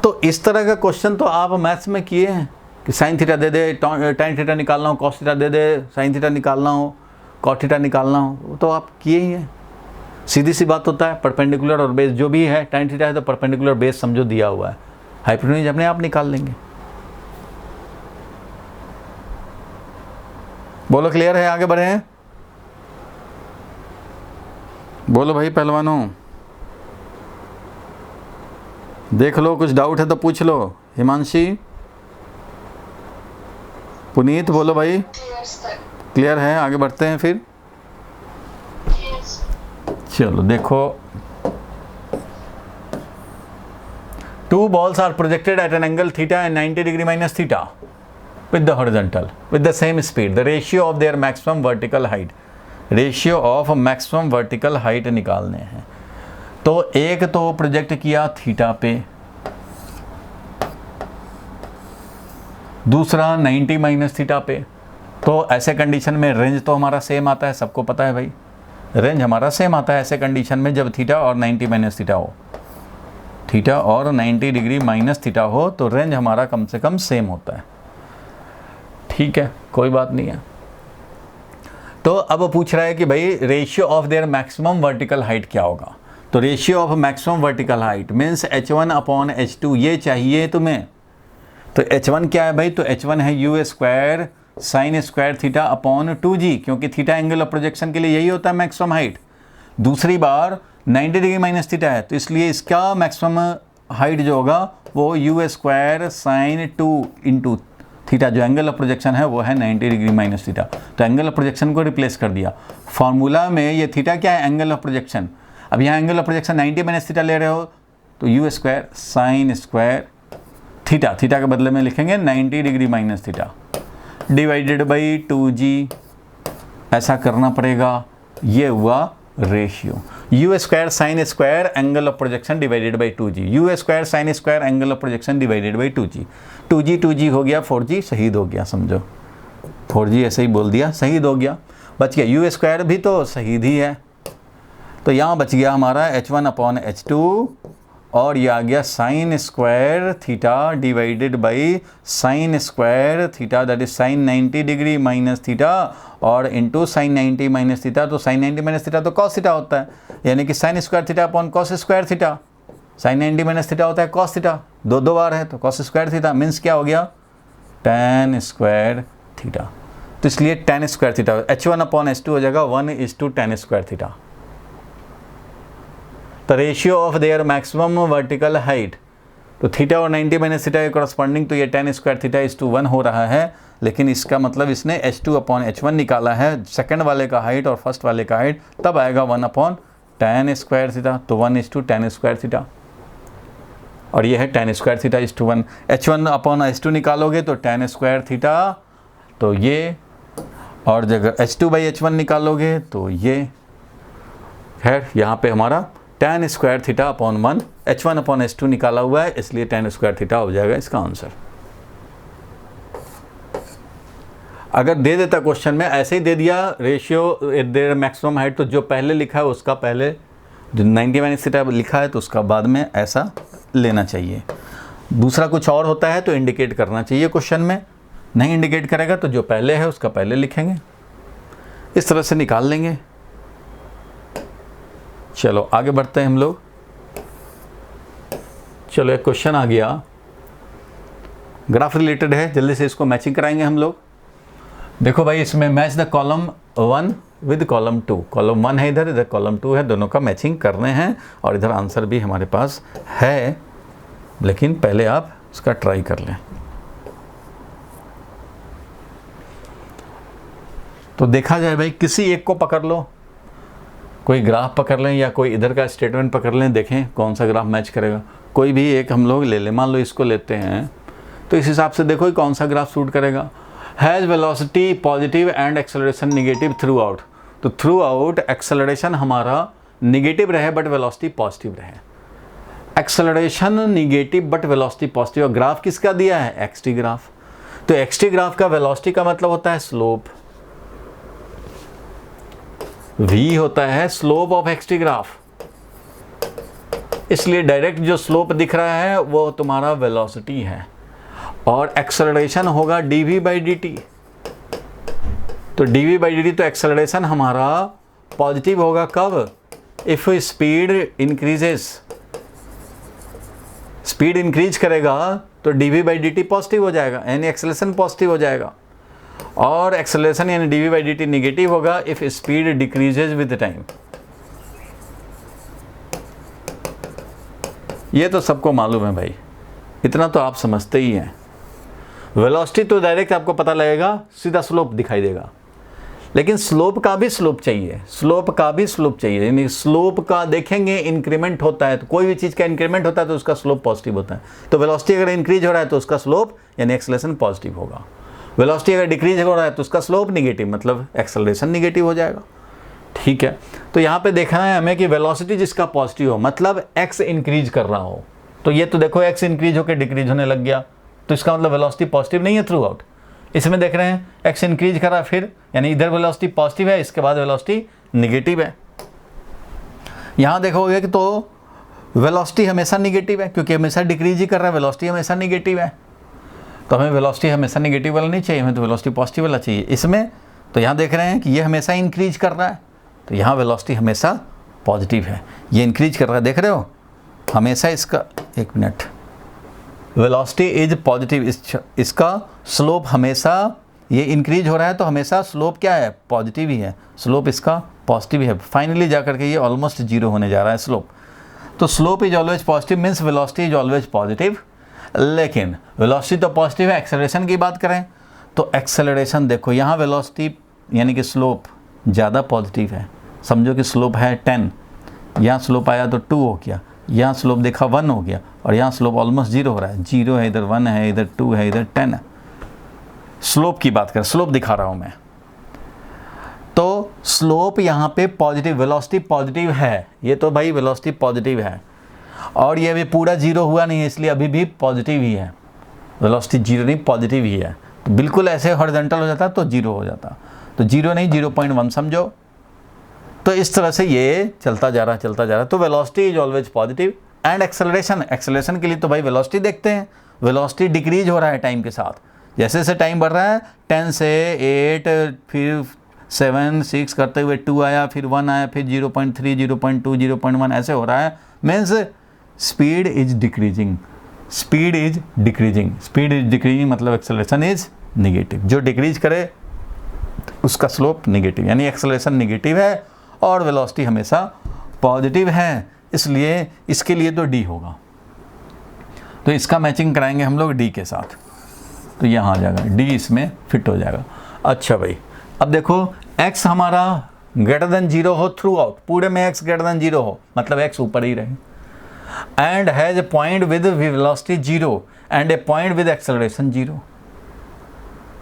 तो इस तरह का क्वेश्चन तो आप मैथ्स में किए हैं कि sin थीटा दे दे, tan थीटा निकालना हो, cos थीटा दे दे, sin थीटा निकालना हो, cot थीटा निकालना हो, वो तो आप किए ही हैं। सीधी सी बात होता है, परपेंडिकुलर और बेस जो भी है, tan थीटा है तो परपेंडिकुलर बेस समझो दिया हुआ है, हाइपोटेन्यूज अपने आप निकाल लेंगे। बोलो क्लियर है, आगे बढ़े हैं? बोलो भाई पहलवानों, देख लो, कुछ डाउट है तो पूछ लो। हिमांशी, पुनीत, बोलो भाई। क्लियर है, आगे बढ़ते हैं फिर। चलो देखो, 2 balls are projected at an angle theta and 90 degree minus theta with the horizontal with the same speed. The ratio of their maximum vertical height, ratio of maximum vertical height निकालने हैं। तो एक तो प्रोजेक्ट किया theta पे, दूसरा 90 minus theta पे। तो ऐसे कंडीशन में रेंज तो हमारा सेम आता है, सबको पता है भाई, रेंज हमारा सेम आता है ऐसे कंडीशन में जब थीटा और 90 माइनस थीटा हो, थीटा और 90 डिग्री माइनस थीटा हो तो रेंज हमारा कम से कम सेम होता है। ठीक है, कोई बात नहीं है। तो अब पूछ रहा है कि भाई ratio of their maximum vertical height क्या होगा। तो ratio of maximum vertical height means h1/h2 ये चाहिए तुम्हें। तो h1 क्या है भाई, तो h1 है u² sin square theta upon 2g, क्योंकि थीटा एंगल ऑफ प्रोजेक्शन के लिए यही होता है मैक्सिमम हाइट। दूसरी बार 90 डिग्री माइनस थीटा है, तो इसलिए इसका मैक्सिमम हाइट जो होगा वो u² sin 2 इंटू थीटा, जो एंगल ऑफ प्रोजेक्शन है वो है 90 डिग्री माइनस थीटा। तो एंगल ऑफ प्रोजेक्शन को रिप्लेस कर दिया। फार्मूला में ये थीटा क्या है, एंगल ऑफ प्रोजेक्शन। अब यहाँ angle of projection 90 minus theta ले रहे हो तो u² sin square theta, theta के बदले में लिखेंगे 90 degree minus theta divided by 2g, ऐसा करना पड़ेगा। ये हुआ ratio, u² sin square angle of projection divided by 2g, u² sin square angle of projection divided by 2g। 2g हो गया 4g, शहीद हो गया, समझो 4g ऐसे ही बोल दिया, शहीद हो गया, बच गया। u² भी तो शहीद ही है, तो यहाँ बच गया हमारा h1/h2 और ये आ गया sine square theta divided by sine square theta, that is sine 90 degree minus theta और इंटू साइन 90 माइनस थीटा। तो साइन 90 माइनस थीटा तो कॉस थीटा होता है, यानी कि sine square theta upon cos square theta. Sine 90 minus theta होता है cos theta, दो बार है तो कॉस स्क्वायर थीटा मीन्स क्या हो गया, tan स्क्वायर थीटा। तो इसलिए tan स्क्वायर थीटा h1/h2 हो जाएगा 1:tan स्क्वायर थीटा। तो ratio of their maximum vertical height, तो थीटा और 90 माइनस थीटा के कॉरस्पॉन्डिंग, तो ये tan स्क्वायर थीटा 1 हो रहा है, लेकिन इसका मतलब इसने h2/h1 निकाला है, सेकंड वाले का हाइट और फर्स्ट वाले का हाइट, तब आएगा 1/tan स्क्वायर थीटा। तो 1:tan स्क्वायर थीटा और ये है tan स्क्वायर थीटा 1। h1/h2 निकालोगे तो tan स्क्वायर थीटा, तो ये, और जगह h2/h1 निकालोगे तो ये है, यहाँ पे हमारा tan square theta upon 1 h1/h2 निकाला हुआ है, इसलिए tan स्क्वायर थीटा हो जाएगा इसका आंसर। अगर दे देता क्वेश्चन में ऐसे ही दे दिया रेशियो देयर मैक्सिमम हाइट, तो जो पहले लिखा है उसका पहले, जो 90 माइनस थीटा लिखा है तो उसका बाद में ऐसा लेना चाहिए। दूसरा कुछ और होता है तो इंडिकेट करना चाहिए क्वेश्चन में, नहीं इंडिकेट करेगा तो जो पहले है उसका पहले लिखेंगे, इस तरह से निकाल लेंगे। चलो आगे बढ़ते हैं हम लोग। चलो एक क्वेश्चन आ गया, ग्राफ रिलेटेड है, जल्दी से इसको मैचिंग कराएंगे हम लोग। देखो भाई, इसमें match the column 1 with column 2, column 1 है इधर कॉलम 2 है, दोनों का मैचिंग करने हैं और इधर आंसर भी हमारे पास है, लेकिन पहले आप इसका ट्राई कर लें। तो देखा जाए भाई, किसी एक को पकड़ लो, कोई ग्राफ पकड़ लें या कोई इधर का स्टेटमेंट पकड़ लें, देखें कौन सा ग्राफ मैच करेगा। कोई भी एक हम लोग ले लें, मान लो इसको लेते हैं, तो इस हिसाब से देखो कौन सा ग्राफ सूट करेगा। Has velocity positive and acceleration negative through out, तो थ्रू आउट एक्सेलरेशन हमारा निगेटिव रहे बट वेलोसिटी पॉजिटिव रहे। Acceleration negative but velocity positive, और ग्राफ किसका दिया है, एक्सटी ग्राफ। तो एक्सटी ग्राफ का वेलोसिटी का मतलब होता है स्लोप, v होता है स्लोप ऑफ एक्सटी ग्राफ, इसलिए डायरेक्ट जो स्लोप दिख रहा है वो तुम्हारा वेलोसिटी है, और एक्सेलरेशन होगा dv/dt। तो dv/dt, तो एक्सेलरेशन हमारा पॉजिटिव होगा कब, if speed increases, speed increase करेगा तो dv/dt पॉजिटिव हो जाएगा, यानी एक्सेलरेशन पॉजिटिव हो जाएगा, और एक्सेलरेशन यानी dv/dt निगेटिव होगा if speed decreases with time. ये तो सबको मालूम है भाई, इतना तो आप समझते ही हैं। वेलोसिटी तो डायरेक्ट आपको पता लगेगा, सीधा स्लोप दिखाई देगा, लेकिन स्लोप का भी स्लोप चाहिए, स्लोप का भी स्लोप चाहिए, यानी स्लोप का देखेंगे इंक्रीमेंट होता है, तो कोई भी चीज़ का इंक्रीमेंट होता है तो उसका स्लोप पॉजिटिव होता है। तो वेलोसिटी अगर इंक्रीज हो रहा है तो उसका स्लोप यानी एक्सेलरेशन पॉजिटिव होगा, वेलोसिटी अगर डिक्रीज हो रहा है तो उसका स्लोप निगेटिव, मतलब एक्सेलरेशन निगेटिव हो जाएगा। ठीक है, तो यहाँ पे देखना है हमें कि वेलोसिटी जिसका पॉजिटिव हो, मतलब एक्स इंक्रीज कर रहा हो, तो ये तो देखो एक्स इंक्रीज होकर डिक्रीज होने लग गया, तो इसका मतलब वेलोसिटी पॉजिटिव नहीं है थ्रू आउट। इसमें देख रहे हैं एक्स इंक्रीज कर रहा है, फिर यानी इधर वेलोसिटी पॉजिटिव है, इसके बाद वेलोसिटी निगेटिव है। यहाँ देखोगे कि तो वेलोसिटी हमेशा निगेटिव है, क्योंकि हमेशा डिक्रीज ही कर रहा है, वेलोसिटी हमेशा निगेटिव है, तो हमें वेलोसिटी हमेशा नेगेटिव वाला नहीं चाहिए, हमें तो वेलोसिटी पॉजिटिव वाला चाहिए इसमें। तो यहाँ देख रहे हैं कि ये हमेशा इंक्रीज कर रहा है, तो यहाँ वेलोसिटी हमेशा पॉजिटिव है, ये इंक्रीज कर रहा है, देख रहे हो हमेशा इसका, एक मिनट, वेलोसिटी इज पॉजिटिव, इसका स्लोप हमेशा, ये इंक्रीज हो रहा है तो हमेशा स्लोप क्या है, पॉजिटिव ही है, स्लोप इसका पॉजिटिव है। फाइनली जाकर के ये ऑलमोस्ट जीरो होने जा रहा है स्लोप। तो slope is always positive means velocity is always positive, लेकिन वेलोसिटी तो पॉजिटिव है। एक्सेलरेशन की बात करें तो एक्सेलरेशन देखो, यहाँ वेलोसिटी यानी कि स्लोप ज़्यादा पॉजिटिव है, समझो कि स्लोप है 10, यहाँ स्लोप आया तो 2 हो गया, यहाँ स्लोप देखा 1 हो गया, और यहाँ स्लोप ऑलमोस्ट 0 हो रहा है, 0 है, इधर 1 है, इधर 2 है, इधर 10 है। स्लोप की बात करें, स्लोप दिखा रहा हूँ मैं, तो स्लोप यहाँ पे पॉजिटिव, वेलोसिटी पॉजिटिव है, ये तो भाई वेलोसिटी पॉजिटिव है, और ये भी पूरा 0 हुआ नहीं है, इसलिए अभी भी पॉजिटिव ही है, वेलोसिटी 0 नहीं पॉजिटिव ही है। तो बिल्कुल ऐसे हॉरिजॉन्टल हो जाता तो 0 हो जाता, तो 0 नहीं 0.1 समझो, तो इस तरह से ये चलता जा रहा है। तो velocity is always positive. And acceleration के लिए तो भाई वेलोसिटी देखते हैं, वेलोसिटी डिक्रीज हो रहा है टाइम के साथ। जैसे जैसे टाइम बढ़ रहा है 10 से 8, फिर 7, 6 करते हुए 2 आया, फिर 1 आया, फिर 0.3, 0.2, 0.1 ऐसे हो रहा है। Means speed is decreasing, speed is decreasing मतलब एक्सेलरेशन इज निगेटिव। जो डिक्रीज करे उसका स्लोप निगेटिव, यानी एक्सेलरेशन निगेटिव है और वेलोसिटी हमेशा पॉजिटिव है, इसलिए इसके लिए तो डी होगा। तो इसका मैचिंग कराएंगे हम लोग डी के साथ, तो यहाँ आ जाएगा डी, इसमें फिट हो जाएगा। अच्छा भाई, अब देखो x हमारा ग्रेटर देन 0 हो थ्रू आउट, पूरे में x ग्रेटर देन 0 हो, मतलब x ऊपर ही रहे। And has a point with velocity 0 and A point with acceleration 0।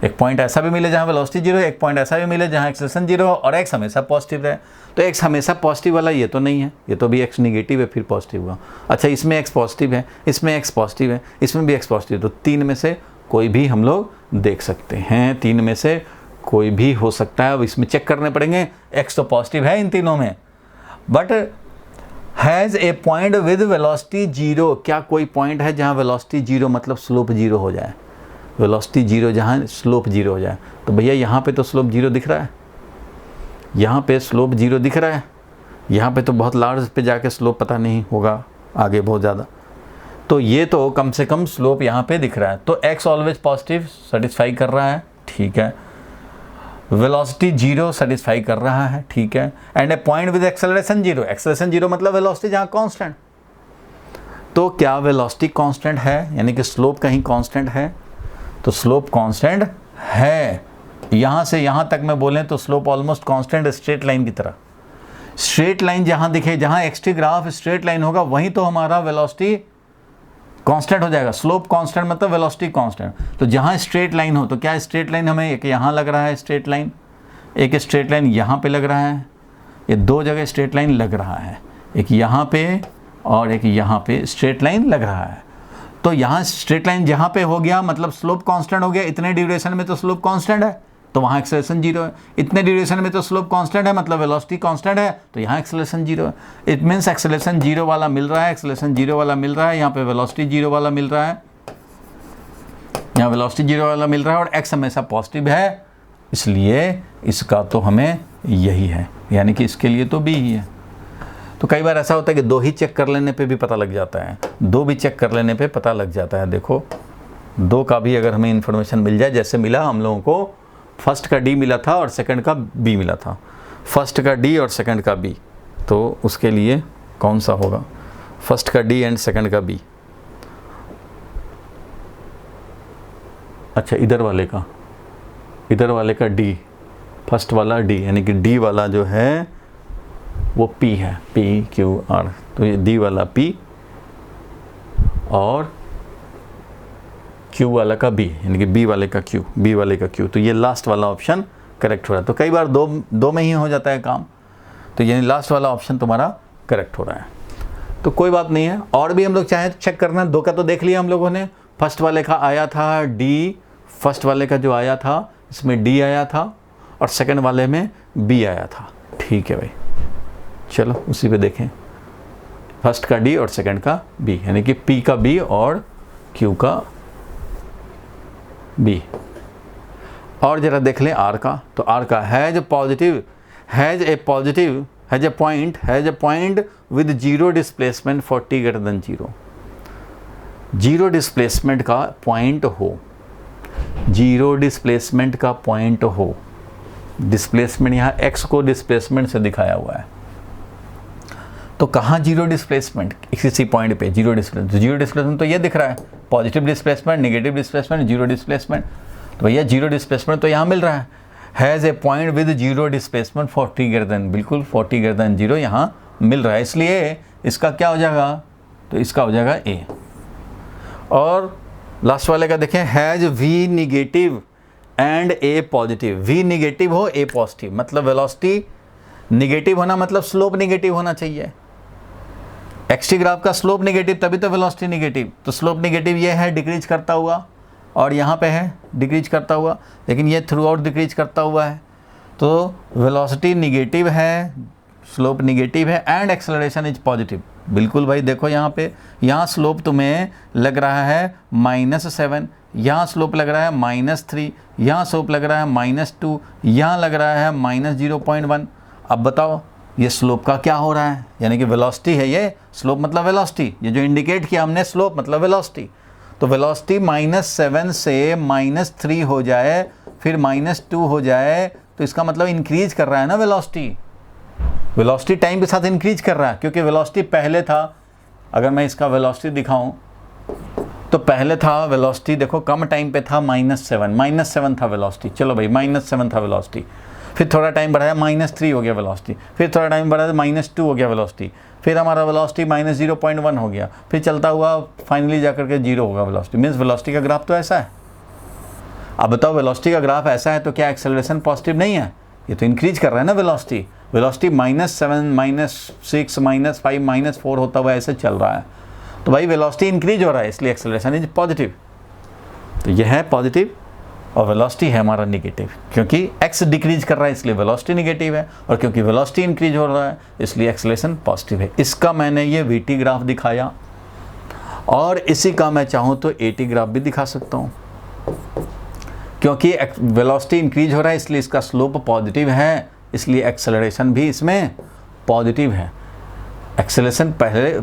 एक पॉइंट ऐसा भी मिले जहाँ वेलोसिटी 0 है, एक पॉइंट ऐसा भी मिले जहाँ एक्सेलरेशन 0 हो, और x हमेशा पॉजिटिव रहे। तो x हमेशा पॉजिटिव वाला ये तो नहीं है, ये तो भी x निगेटिव है फिर पॉजिटिव हुआ। अच्छा, इसमें x पॉजिटिव है, इसमें x पॉजिटिव है, इसमें भी x पॉजिटिव है, तो 3 में से कोई भी हम लोग देख सकते हैं, 3 में से कोई भी हो सकता है। अब इसमें चेक करने पड़ेंगे, x तो पॉजिटिव है इन तीनों में, but has a point with velocity 0, क्या कोई पॉइंट है जहाँ वेलोसिटी 0 मतलब स्लोप 0 हो जाए, वेलोसिटी 0 जहाँ स्लोप 0 हो जाए। तो भैया यहाँ पे तो स्लोप 0 दिख रहा है, यहाँ पे स्लोप 0 दिख रहा है, यहाँ पे तो बहुत लार्ज पे जाके स्लोप पता नहीं होगा आगे बहुत ज़्यादा। तो ये तो कम से कम स्लोप यहाँ पे दिख रहा है, तो x ऑलवेज पॉजिटिव सेटिस्फाई कर रहा है, ठीक है। वेलोसिटी 0 सेटिस्फाई कर रहा है, ठीक है। And A point with acceleration 0, acceleration 0 मतलब वेलोसिटी जहाँ कांस्टेंट। तो क्या वेलोसिटी कांस्टेंट है, यानी कि स्लोप कहीं कांस्टेंट है? तो स्लोप कांस्टेंट है। यहाँ से यहाँ तक में बोलें तो slope almost constant, straight line की तरह। स्ट्रेट लाइन जहाँ दिखे, जहाँ एक्स-टी ग्राफ स्ट्रेट लाइन होगा, वहीं तो हमारा वेलोसिटी कांस्टेंट हो जाएगा। स्लोप कांस्टेंट मतलब वेलोसिटी कांस्टेंट। तो जहाँ स्ट्रेट लाइन हो, तो क्या स्ट्रेट लाइन हमें एक यहाँ लग रहा है स्ट्रेट लाइन, एक स्ट्रेट लाइन यहाँ पे लग रहा है, ये 2 जगह स्ट्रेट लाइन लग रहा है, एक यहाँ पे और एक यहाँ पे स्ट्रेट लाइन लग रहा है। तो यहाँ स्ट्रेट लाइन जहाँ पे हो गया मतलब स्लोप कांस्टेंट हो गया, इतने ड्यूरेशन में तो स्लोप कांस्टेंट है, तो वहाँ एक्सेलरेशन 0 है। इतने ड्यूरेशन में तो स्लोप कांस्टेंट है, मतलब वेलोसिटी कांस्टेंट है, तो यहाँ एक्सेलरेशन 0 है। इट मीन्स एक्सेलरेशन 0 वाला मिल रहा है, एक्सेलरेशन 0 वाला मिल रहा है, यहाँ पे वेलोसिटी 0 वाला मिल रहा है, यहाँ वेलोसिटी 0 वाला मिल रहा है, और x हमेशा पॉजिटिव है, इसलिए इसका तो हमें यही है, यानी कि इसके लिए तो b ही है। तो कई बार ऐसा होता है कि 2 ही चेक कर लेने पे भी पता लग जाता है, 2 भी चेक कर लेने पे पता लग जाता है। देखो 2 का भी अगर हमें इन्फॉर्मेशन मिल जाए, जैसे मिला हम लोगों को फर्स्ट का डी मिला था और सेकंड का बी मिला था, फर्स्ट का डी और सेकंड का बी, तो उसके लिए कौन सा होगा? फर्स्ट का डी एंड सेकंड का बी। अच्छा, इधर वाले का डी, फर्स्ट वाला डी, यानी कि डी वाला जो है वो P है, PQR, तो ये D वाला P और Q वाला का B, यानी कि B वाले का Q, तो ये लास्ट वाला ऑप्शन करेक्ट हो रहा है। तो कई बार दो में ही हो जाता है काम, तो यानी लास्ट वाला ऑप्शन तुम्हारा करेक्ट हो रहा है। तो कोई बात नहीं है, और भी हम लोग चाहें चेक करना। 2 का तो देख लिया हम लोगों ने, फर्स्ट वाले का आया था D, फर्स्ट वाले का जो आया था इसमें D आया था और सेकंड वाले में B आया था, ठीक है भाई। चलो उसी पे देखें, फर्स्ट का डी और सेकंड का बी, यानी कि पी का बी और क्यू का बी। और जरा देख लें आर का, तो आर का has a point with 0 displacement 40 greater than 0। 0 displacement का पॉइंट हो, 0 डिस्प्लेसमेंट का पॉइंट हो, डिस्प्लेसमेंट यहाँ एक्स को डिस्प्लेसमेंट से दिखाया हुआ है, तो कहाँ 0 डिस्प्लेसमेंट? किसी पॉइंट पे 0 डिस्प्लेसमेंट। 0 डिस्प्लेसमेंट तो ये दिख रहा है, positive displacement, negative displacement, 0 displacement. तो भैया 0 डिस्प्लेसमेंट तो यहाँ मिल रहा है, has a point with 0 displacement 40 greater than, बिल्कुल 40 ग्रेटर देन 0 यहाँ मिल रहा है, इसलिए इसका क्या हो जाएगा? तो इसका हो जाएगा ए। और लास्ट वाले का देखें, has v negative and a positive. V negative हो, ए पॉजिटिव, मतलब वेलोसिटी निगेटिव होना मतलब स्लोप निगेटिव होना चाहिए। एक्स-टी ग्राफ का स्लोप निगेटिव, तभी तो वेलोसिटी निगेटिव। तो स्लोप निगेटिव ये है डिक्रीज करता हुआ, और यहाँ पे है डिक्रीज करता हुआ, लेकिन ये थ्रू आउट डिक्रीज करता हुआ है। तो वेलोसिटी निगेटिव है स्लोप निगेटिव है एंड एक्सेलरेशन इज पॉजिटिव। बिल्कुल भाई, देखो यहाँ पे, यहाँ स्लोप तुम्हें लग रहा है -7, यहाँ स्लोप लग रहा है -3, यहाँ स्लोप लग रहा है -2, यहाँ लग रहा है -0.1। अब बताओ ये स्लोप का क्या हो रहा है, यानी कि वेलोसिटी है ये, स्लोप मतलब वेलोसिटी, ये जो इंडिकेट किया हमने स्लोप मतलब वेलोसिटी। तो वेलोसिटी -7 से -3 हो जाए, फिर -2 हो जाए, तो इसका मतलब इंक्रीज कर रहा है ना वेलोसिटी। वेलोसिटी टाइम के साथ इंक्रीज कर रहा है, क्योंकि वेलोसिटी पहले था, अगर मैं इसका वेलोसिटी दिखाऊं तो पहले था वेलोसिटी, देखो कम टाइम पे था -7 था वेलोसिटी। चलो भाई -7 था वेलोसिटी, फिर थोड़ा टाइम बढ़ाया -3 हो गया वेलोसिटी, फिर थोड़ा टाइम बढ़ाया -2 हो गया वेलोसिटी, फिर हमारा वेलोसिटी -0.1 हो गया, फिर चलता हुआ फाइनली जाकर के 0 होगा वेलोसिटी। मीन्स वेलोसिटी का ग्राफ तो ऐसा है। अब बताओ वेलोसिटी का ग्राफ ऐसा है तो क्या एक्सेलरेशन पॉजिटिव नहीं है? ये तो इंक्रीज कर रहा है ना वेलोसिटी। वेलोसिटी -7, -6, -5, -4 होता हुआ ऐसे चल रहा है, तो भाई वेलोसिटी इंक्रीज हो रहा है, इसलिए एक्सेलरेशन इज पॉजिटिव। तो यह है पॉजिटिव और वेलोसिटी है हमारा निगेटिव, क्योंकि x डिक्रीज कर रहा है इसलिए वेलोसिटी निगेटिव है, और क्योंकि वेलोसिटी इंक्रीज हो रहा है इसलिए एक्सेलरेशन पॉजिटिव है। इसका मैंने ये vt ग्राफ दिखाया, और इसी का मैं चाहूँ तो at ग्राफ भी दिखा सकता हूँ, क्योंकि वेलोसिटी इंक्रीज हो रहा है इसलिए इसका स्लोप पॉजिटिव है, इसलिए एक्सेलरेशन भी इसमें पॉजिटिव है। एक्सेलरेशन पहले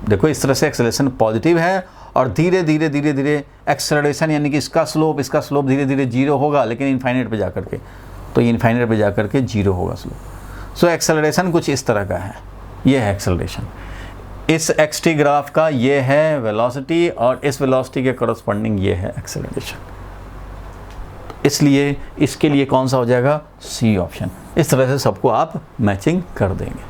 देखो इस तरह से एक्सेलरेशन पॉजिटिव है, और धीरे धीरे धीरे धीरे एक्सेलरेशन यानी कि इसका स्लोप धीरे धीरे 0 होगा, लेकिन इनफाइनाइट पे जाकर के, तो इनफाइनाइट पे जाकर के 0 होगा स्लोप। सो एक्सेलरेशन कुछ इस तरह का है, ये है एक्सेलरेशन। इस xt ग्राफ का ये है वेलोसिटी, और इस वेलोसिटी के करस्पॉन्डिंग ये है एक्सेलरेशन। इसलिए इसके लिए कौन सा हो जाएगा? C option. इस तरह से सबको आप मैचिंग कर देंगे।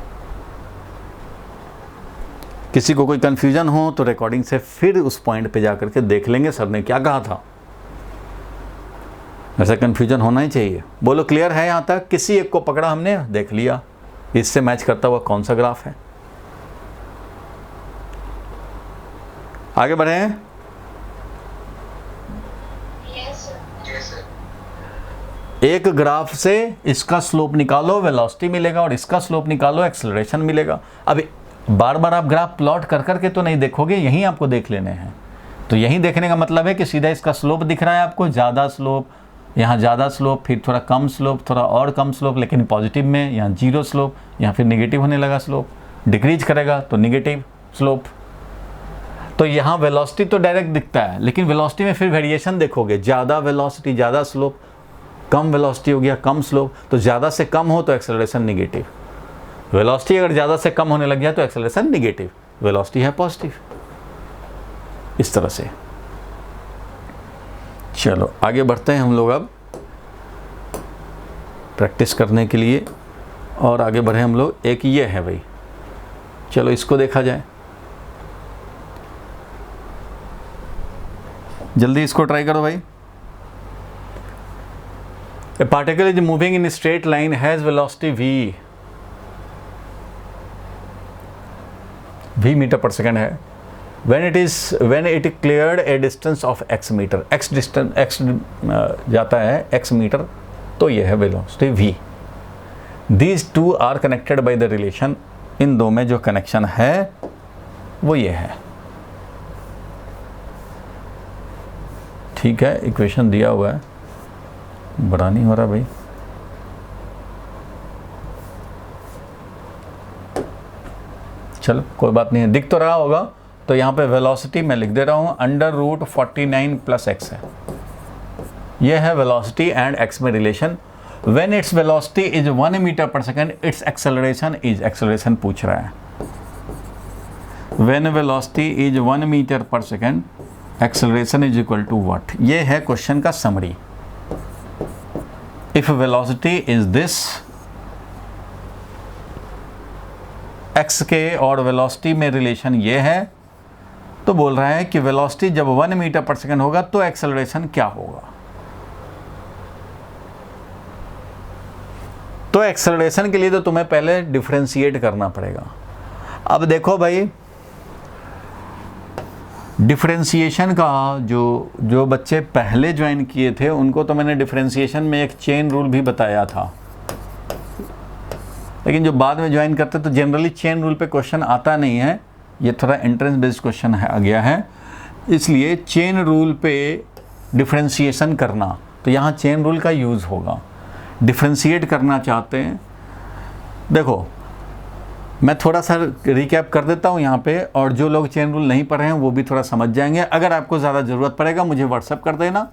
किसी को कोई कंफ्यूजन हो तो रिकॉर्डिंग से फिर उस पॉइंट पे जाकर के देख लेंगे सर ने क्या कहा था। ऐसा कंफ्यूजन होना ही चाहिए। बोलो क्लियर है यहाँ तक? किसी एक को पकड़ा हमने, देख लिया इससे मैच करता हुआ कौन सा ग्राफ है। आगे बढ़े हैं। एक ग्राफ से इसका स्लोप निकालो वेलोसिटी मिलेगा, और इसका स्लोप निकालो एक्सेलरेशन मिलेगा। अब बार बार आप ग्राफ प्लॉट कर करके तो नहीं देखोगे, यहीं आपको देख लेने हैं। तो यहीं देखने का मतलब है कि सीधा इसका स्लोप दिख रहा है आपको, ज़्यादा स्लोप, यहाँ ज़्यादा स्लोप, फिर थोड़ा कम स्लोप, थोड़ा और कम स्लोप, लेकिन पॉजिटिव में यहाँ 0 स्लोप, यहाँ फिर निगेटिव होने लगा स्लोप, डिक्रीज करेगा तो निगेटिव स्लोप। तो यहाँ वेलोसिटी तो डायरेक्ट दिखता है, लेकिन वेलोसिटी में फिर वेरिएशन देखोगे, ज़्यादा वेलोसिटी ज़्यादा स्लोप, कम वेलोसिटी हो गया कम स्लोप। तो ज़्यादा से कम हो तो एक्सेलरेशन निगेटिव, वेलोसिटी अगर ज़्यादा से कम होने लग गया तो एक्सेलरेशन निगेटिव, वेलोसिटी है पॉजिटिव। इस तरह से चलो आगे बढ़ते हैं हम लोग अब प्रैक्टिस करने के लिए, और आगे बढ़े हम लोग। एक ये है भाई, चलो इसको देखा जाए, जल्दी इसको ट्राई करो भाई। A particle is moving in a straight line, has velocity v meter per second है। when it cleared a distance of x meter, x distance x जाता है x मीटर, तो यह है velocity v। these two are connected by the relation, इन दो में जो connection है वो ये है। ठीक है, इक्वेशन दिया हुआ है, बड़ा नहीं हो रहा भाई। चलो कोई बात नहीं है, दिख तो रहा होगा। तो यहाँ पे वेलोसिटी मैं लिख दे रहा हूँ √49 + x है। यह है वेलोसिटी एंड x में relation. When its velocity is 1 metre per second, its acceleration is, acceleration पूछ रहा है। When velocity is 1 metre per second, acceleration is equal to what? ये है क्वेश्चन का summary. If velocity is this, x के और velocity में relation ये है, तो बोल रहा है कि वेलोसिटी जब 1 मीटर पर सेकेंड होगा तो एक्सेलरेशन क्या होगा। तो एक्सेलरेशन के लिए तो तुम्हें पहले डिफरेंशिएट करना पड़ेगा। अब देखो भाई, डिफरेंशिएशन का जो बच्चे पहले ज्वाइन किए थे उनको तो मैंने डिफरेंशिएशन में एक चेन रूल भी बताया था। लेकिन जो बाद में ज्वाइन करते तो जनरली चेन रूल पे क्वेश्चन आता नहीं है, ये थोड़ा एंट्रेंस बेस्ड क्वेश्चन आ गया है, इसलिए चेन रूल पे डिफ्रेंशिएशन करना, तो यहाँ चेन रूल का यूज़ होगा। डिफ्रेंशिएट करना चाहते हैं, देखो मैं थोड़ा सा रिकैप कर देता हूँ यहाँ पे, और जो लोग चेन रूल नहीं पढ़े हैं वो भी थोड़ा समझ जाएंगे। अगर आपको ज़्यादा ज़रूरत पड़ेगा मुझे व्हाट्सअप कर देना,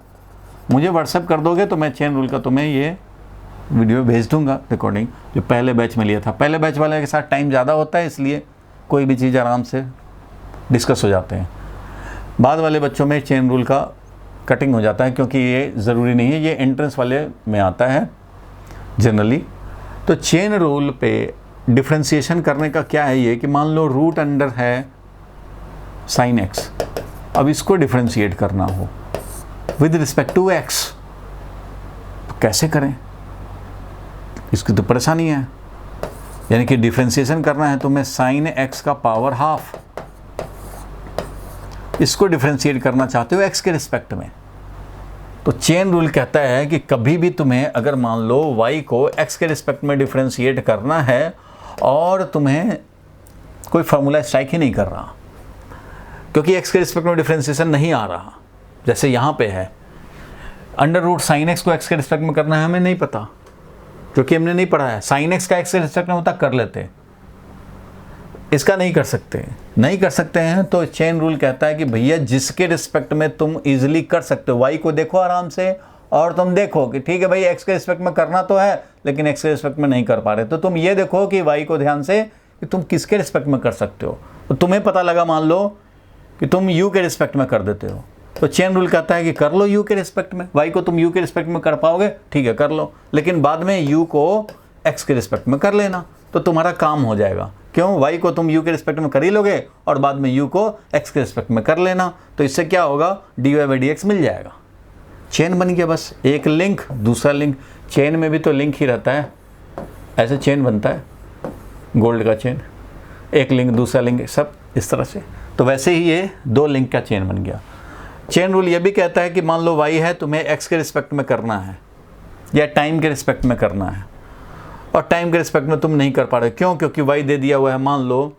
मुझे व्हाट्सअप कर दोगे तो मैं चेन रूल का तुम्हें ये वीडियो भेज दूंगा रिकॉर्डिंग, जो पहले बैच में लिया था। पहले बैच वाले के साथ टाइम ज़्यादा होता है, इसलिए कोई भी चीज़ आराम से डिस्कस हो जाते हैं। बाद वाले बच्चों में चेन रूल का कटिंग हो जाता है, क्योंकि ये ज़रूरी नहीं है, ये एंट्रेंस वाले में आता है जनरली। तो चेन रूल पे डिफ्रेंशिएशन करने का क्या है ये कि मान लो रूट अंडर है साइन एक्स, अब इसको डिफ्रेंशिएट करना हो विद रिस्पेक्ट टू एक्स, तो कैसे करें, इसकी तो परेशानी है। यानी कि डिफ्रेंशिएशन करना है तो मैं साइन एक्स का पावर हाफ, इसको डिफ्रेंशिएट करना चाहते हो एक्स के रिस्पेक्ट में। तो चेन रूल कहता है कि कभी भी तुम्हें अगर मान लो y को x के रिस्पेक्ट में डिफ्रेंशिएट करना है और तुम्हें कोई फार्मूला स्ट्राइक ही नहीं कर रहा, क्योंकि x के रिस्पेक्ट में डिफ्रेंशिएशन नहीं आ रहा, जैसे यहाँ पे है अंडर रूट साइन एक्स को x के रिस्पेक्ट में करना है, हमें नहीं पता क्योंकि हमने नहीं पढ़ा है। साइन एक्स का x के रिस्पेक्ट में होता कर लेते, इसका नहीं कर सकते हैं। तो चेन रूल कहता है कि भैया जिसके रिस्पेक्ट में तुम इजीली कर सकते हो, y को देखो आराम से और तुम देखो कि ठीक है भाई x के रिस्पेक्ट में करना तो है लेकिन x के रिस्पेक्ट में नहीं कर पा रहे, तो तुम ये देखो कि y को ध्यान से कि तुम किसके रिस्पेक्ट में कर सकते हो। तो तुम्हें पता लगा मान लो कि तुम u के रिस्पेक्ट में कर देते हो, तो चेन रूल कहता है कि कर लो u के रिस्पेक्ट में, y को तुम u के रिस्पेक्ट में कर पाओगे ठीक है कर लो, लेकिन बाद में u को x के रिस्पेक्ट में कर लेना, तो तुम्हारा काम हो जाएगा। क्यों, y को तुम u के रिस्पेक्ट में कर ही लोगे और बाद में u को x के रिस्पेक्ट में कर लेना, तो इससे क्या होगा dy/dx मिल जाएगा। चेन बन गया, बस एक लिंक दूसरा लिंक, चेन में भी तो लिंक ही रहता है, ऐसे चेन बनता है गोल्ड का चेन, एक लिंक दूसरा लिंक सब इस तरह से, तो वैसे ही ये दो लिंक का चेन बन गया। चेन रूल ये भी कहता है कि मान लो y है तुम्हें x के रिस्पेक्ट में करना है या टाइम के रिस्पेक्ट में करना है, और टाइम के रिस्पेक्ट में तुम नहीं कर पा रहे, क्यों, क्योंकि y दे दिया हुआ है, मान लो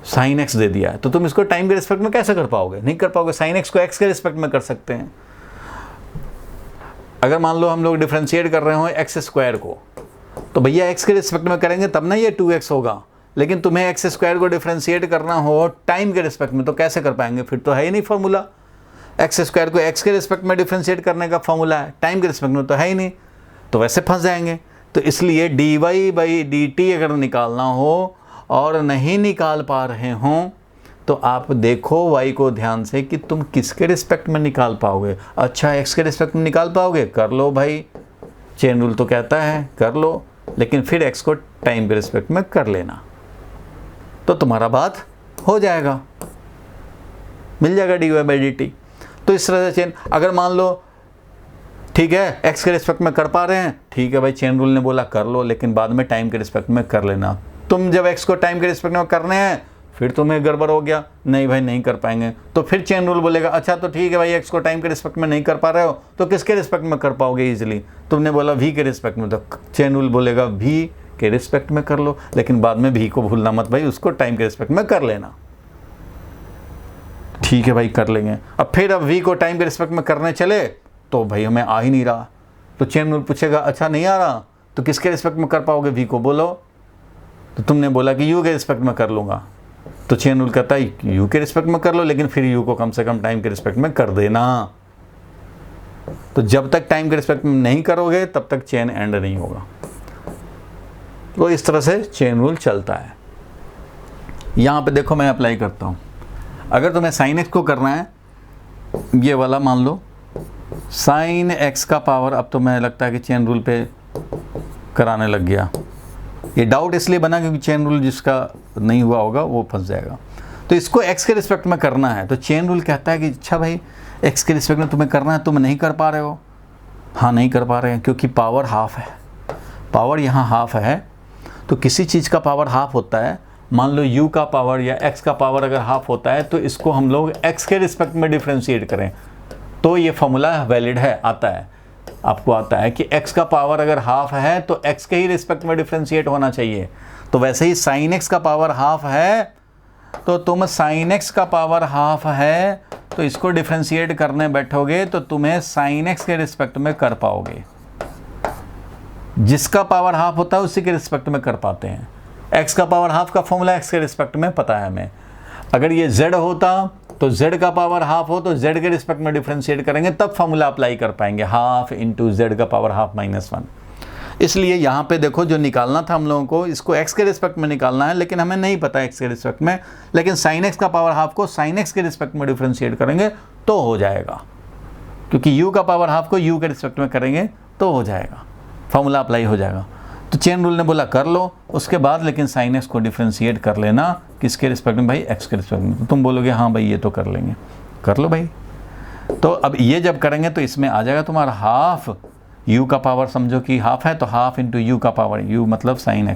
साइन x दे दिया है, तो तुम इसको टाइम के रिस्पेक्ट में कैसे कर पाओगे, नहीं कर पाओगे। साइन x को x के रिस्पेक्ट में कर सकते हैं। अगर मान लो हम लोग डिफ्रेंशिएट कर रहे हो एक्स स्क्वायर को, तो भैया x के रिस्पेक्ट में करेंगे तब ना ये 2x होगा, लेकिन तुम्हें एक्स स्क्वायर को डिफ्रेंशिएट करना हो टाइम के रिस्पेक्ट में, तो कैसे कर पाएंगे, फिर तो है ही नहीं फॉर्मूला। एक्स स्क्वायर को x के रिस्पेक्ट में डिफ्रेंशिएट करने का फॉर्मूला है, टाइम के रिस्पेक्ट में तो है ही नहीं, तो वैसे फंस जाएंगे। तो इसलिए dy/dt अगर निकालना हो और नहीं निकाल पा रहे हों तो आप देखो y को ध्यान से कि तुम किसके रिस्पेक्ट में निकाल पाओगे। अच्छा x के रिस्पेक्ट में निकाल पाओगे, कर लो भाई, चेन रूल तो कहता है कर लो, लेकिन फिर x को टाइम के रिस्पेक्ट में कर लेना, तो तुम्हारा बात हो जाएगा, मिल जाएगा dy/dt। तो इस तरह से चेन, अगर मान लो ठीक है x के रिस्पेक्ट में कर पा रहे हैं, ठीक है भाई चेन रूल ने बोला कर लो, लेकिन बाद में टाइम के रिस्पेक्ट में कर लेना। तुम जब x को टाइम के रिस्पेक्ट में करने हैं फिर तुम्हें गड़बड़ हो गया, नहीं भाई नहीं कर पाएंगे, तो फिर चेन रूल बोलेगा अच्छा तो ठीक है भाई x को टाइम के रिस्पेक्ट में नहीं कर पा रहे हो तो किसके रिस्पेक्ट में कर पाओगे इजीली, तुमने बोला v के रिस्पेक्ट में, तो चेन रूल बोलेगा v के रिस्पेक्ट में कर लो, लेकिन बाद में v को भूलना मत भाई, उसको टाइम के रिस्पेक्ट में कर लेना। ठीक है भाई कर लेंगे। अब फिर अब v को टाइम के रिस्पेक्ट में करने चले तो भाई हमें आ ही नहीं रहा, तो चेन रूल पूछेगा अच्छा नहीं आ रहा तो किसके रिस्पेक्ट में कर पाओगे, v को बोलो, तो तुमने बोला कि u के रिस्पेक्ट में कर लूँगा, तो चेन रूल कहता है u के रिस्पेक्ट में कर लो, लेकिन फिर u को कम से कम टाइम के रिस्पेक्ट में कर देना। तो जब तक टाइम के रिस्पेक्ट में नहीं करोगे तब तक चेन एंड नहीं होगा। तो इस तरह से चेन रूल चलता है। यहाँ पे देखो मैं अप्लाई करता हूँ, अगर तुम्हें साइन एक्स को करना है, ये वाला मान लो साइन एक्स का पावर, अब तो मैं लगता है कि चेन रूल पे कराने लग गया, ये डाउट इसलिए बना क्योंकि चेन रूल जिसका नहीं हुआ होगा वो फंस जाएगा। तो इसको x के रिस्पेक्ट में करना है, तो चेन रूल कहता है कि अच्छा भाई x के रिस्पेक्ट में तुम्हें करना है, तुम नहीं कर पा रहे हो, हाँ नहीं कर पा रहे हैं क्योंकि पावर हाफ है, पावर यहाँ हाफ है, तो किसी चीज़ का पावर हाफ होता है, मान लो u का पावर या x का पावर अगर हाफ होता है तो इसको हम लोग x के रिस्पेक्ट में डिफ्रेंशिएट करें तो ये फॉर्मूला वैलिड है, आता है। आपको आता है कि x का पावर अगर हाफ है तो x के ही रिस्पेक्ट में डिफ्रेंशिएट होना चाहिए। तो वैसे ही sin x का पावर हाफ है तो तुम sin x का पावर हाफ है तो इसको डिफ्रेंशिएट करने बैठोगे तो तुम्हें sin x के रिस्पेक्ट में कर पाओगे। जिसका पावर हाफ होता है उसी के रिस्पेक्ट में कर पाते हैं। x का पावर हाफ का फॉर्मूला x के रिस्पेक्ट में पता है हमें। अगर ये z होता तो z का पावर हाफ हो तो z के रिस्पेक्ट में डिफ्रेंशिएट करेंगे तब फॉर्मूला अप्लाई कर पाएंगे, हाफ इंटू z का पावर हाफ माइनस 1। इसलिए यहाँ पे देखो जो निकालना था हम लोगों को, इसको x के रिस्पेक्ट में निकालना है, लेकिन हमें नहीं पता x के रिस्पेक्ट में, लेकिन sin x का पावर हाफ को sin x के रिस्पेक्ट में डिफ्रेंशिएट करेंगे तो हो जाएगा, क्योंकि u का पावर हाफ को u के रिस्पेक्ट में करेंगे तो हो जाएगा, फॉर्मूला अप्लाई हो जाएगा। तो चेन रूल ने बोला कर लो, उसके बाद लेकिन sin x को डिफ्रेंशिएट कर लेना किसके रिस्पेक्ट में भाई, x के रिस्पेक्ट में। तो तुम बोलोगे हाँ भाई ये तो कर लेंगे, कर लो भाई। तो अब ये जब करेंगे तो इसमें आ जाएगा तुम्हारा हाफ u का पावर, समझो कि हाफ है तो हाफ इंटू यू का पावर, u मतलब sin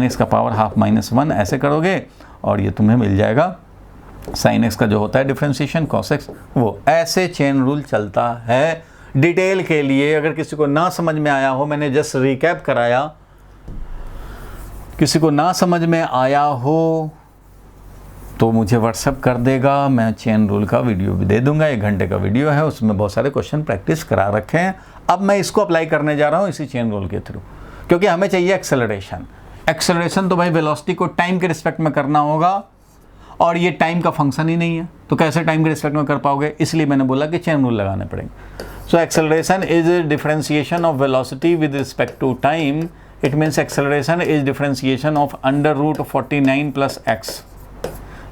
x का पावर हाफ माइनस 1, ऐसे करोगे और ये तुम्हें मिल जाएगा sin x का जो होता है डिफ्रेंशिएशन cos x, वो ऐसे चेन रूल चलता है। डिटेल के लिए अगर किसी को ना समझ में आया हो, मैंने जस्ट रिकैप कराया, किसी को ना समझ में आया हो तो मुझे व्हाट्सएप कर देगा, मैं चेन रूल का वीडियो भी दे दूंगा, 1 घंटे का वीडियो है, उसमें बहुत सारे क्वेश्चन प्रैक्टिस करा रखे हैं। अब मैं इसको अप्लाई करने जा रहा हूँ इसी चेन रूल के थ्रू, क्योंकि हमें चाहिए एक्सेलरेशन तो भाई वेलोसिटी को टाइम के रिस्पेक्ट में करना होगा, और ये टाइम का फंक्शन ही नहीं है तो कैसे टाइम के रिस्पेक्ट में कर पाओगे, इसलिए मैंने बोला कि चेन रूल लगाने पड़ेंगे। So acceleration is differentiation of velocity with respect to time, it means acceleration is differentiation of √49 plus x.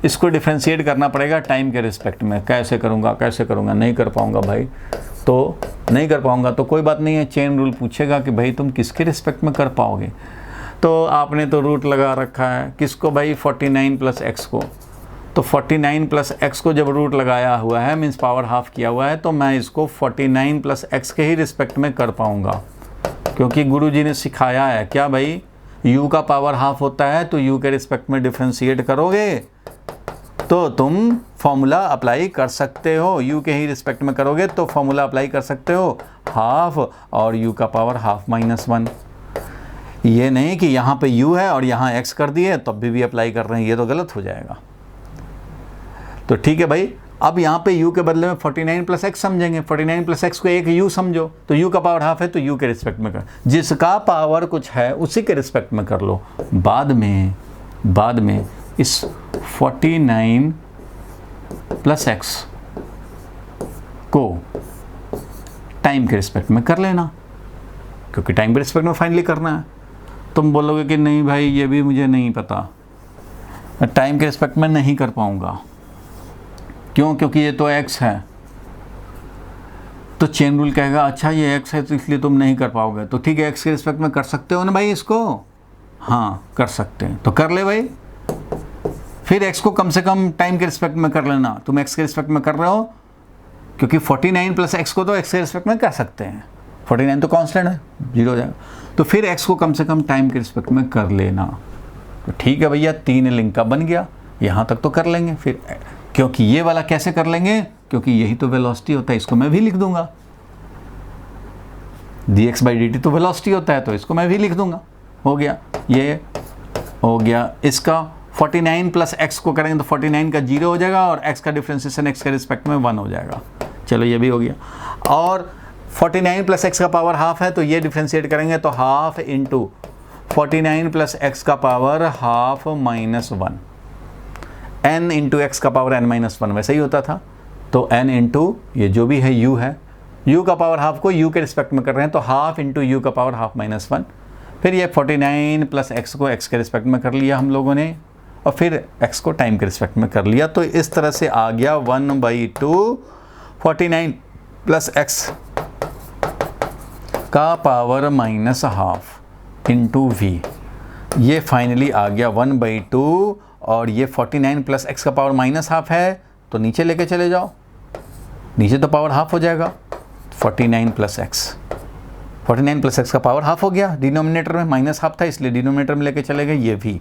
इसको डिफ्रेंशिएट करना पड़ेगा टाइम के रिस्पेक्ट में। कैसे करूँगा, नहीं कर पाऊँगा भाई, तो नहीं कर पाऊँगा तो कोई बात नहीं है, चेन रूल पूछेगा कि भाई तुम किसके रिस्पेक्ट में कर पाओगे। तो आपने तो रूट लगा रखा है किसको भाई, 49 प्लस एक्स को। तो 49 प्लस एक्स को जब रूट लगाया हुआ है, मीन्स पावर हाफ किया हुआ है, तो मैं इसको 49 प्लस एक्स के ही रिस्पेक्ट में कर पाऊँगा, क्योंकि गुरुजी ने सिखाया है क्या भाई, u का पावर हाफ होता है तो u के रिस्पेक्ट में डिफ्रेंशिएट करोगे तो तुम फॉर्मूला अप्लाई कर सकते हो, u के ही रिस्पेक्ट में करोगे तो फॉर्मूला अप्लाई कर सकते हो, हाफ और u का पावर हाफ माइनस 1। ये नहीं कि यहाँ पे u है और यहाँ x कर दिए तब भी अप्लाई कर रहे हैं, ये तो गलत हो जाएगा। तो ठीक है भाई, अब यहाँ पे u के बदले में 49 प्लस एक्स समझेंगे, 49 प्लस एक्स को एक u समझो, तो u का पावर हाफ है तो u के रिस्पेक्ट में कर, जिसका पावर कुछ है उसी के रिस्पेक्ट में कर लो। बाद में इस 49 प्लस एक्स को टाइम के रिस्पेक्ट में कर लेना, क्योंकि टाइम के रिस्पेक्ट में फाइनली करना है। तुम बोलोगे कि नहीं भाई ये भी मुझे नहीं पता, मैं टाइम के रिस्पेक्ट में नहीं कर पाऊँगा, क्यों, क्योंकि ये तो x है। तो चेन रूल कहेगा अच्छा ये x है तो इसलिए तुम नहीं कर पाओगे, तो ठीक है x के रिस्पेक्ट में कर सकते हो ना भाई इसको, हाँ कर सकते हैं तो कर ले भाई। फिर x को कम से कम टाइम के रिस्पेक्ट में कर लेना, तुम x के रिस्पेक्ट में कर रहे हो, क्योंकि 49 प्लस x को तो x के रिस्पेक्ट में कर सकते हैं, 49 तो कांस्टेंट है, 0 हो जाएगा, तो फिर x को कम से कम टाइम के रिस्पेक्ट में कर लेना। तो ठीक है भैया, 3 लिंक का बन गया, यहाँ तक तो कर लेंगे। फिर क्योंकि ये वाला कैसे कर लेंगे, क्योंकि यही तो वेलोसिटी होता है, इसको मैं भी लिख दूंगा, dx/dt तो वेलोसिटी होता है तो इसको मैं भी लिख दूंगा, हो गया, ये हो गया। इसका 49 प्लस x को करेंगे तो 49 का 0 हो जाएगा और x का डिफ्रेंशिएशन x के रिस्पेक्ट में 1 हो जाएगा, चलो ये भी हो गया। और 49 प्लस एक्स का पावर हाफ है तो ये डिफ्रेंशिएट करेंगे तो हाफ इंटू 49 प्लस एक्स का power half minus 1, n into x का पावर n माइनस 1 वैसे ही होता था, तो n इंटू ये जो भी है u है, u का पावर हाफ को u के रिस्पेक्ट में कर रहे हैं तो हाफ इंटू u का पावर हाफ माइनस 1। फिर ये 49 प्लस एक्स को x के रिस्पेक्ट में कर लिया हम लोगों ने, और फिर x को टाइम के रिस्पेक्ट में कर लिया, तो इस तरह से आ गया 1/2 49 प्लस एक्स का power minus half into v. ये फाइनली आ गया 1/2, और ये 49 प्लस एक्स का पावर माइनस हाफ है तो नीचे लेके चले जाओ, नीचे तो पावर हाफ हो जाएगा, 49 प्लस एक्स, 49 प्लस एक्स का पावर हाफ हो गया, डिनोमिनेटर में माइनस हाफ था इसलिए डिनोमिनेटर में लेके चले गए, ये भी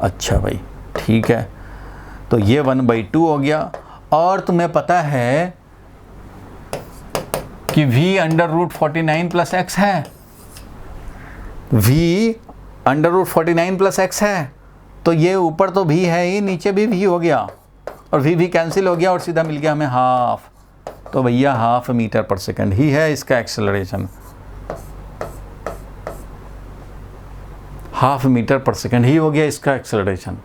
अच्छा भाई ठीक है। तो ये 1/2 हो गया। और तुम्हें पता है कि v under root 49 plus x है, v under root 49 plus x है, तो ये ऊपर तो v है ही, नीचे भी v हो गया और v कैंसिल हो गया और सीधा मिल गया हमें हाफ। तो भैया हाफ मीटर पर सेकंड ही है इसका एक्सेलरेशन, हाफ मीटर पर सेकंड ही हो गया इसका एक्सेलरेशन।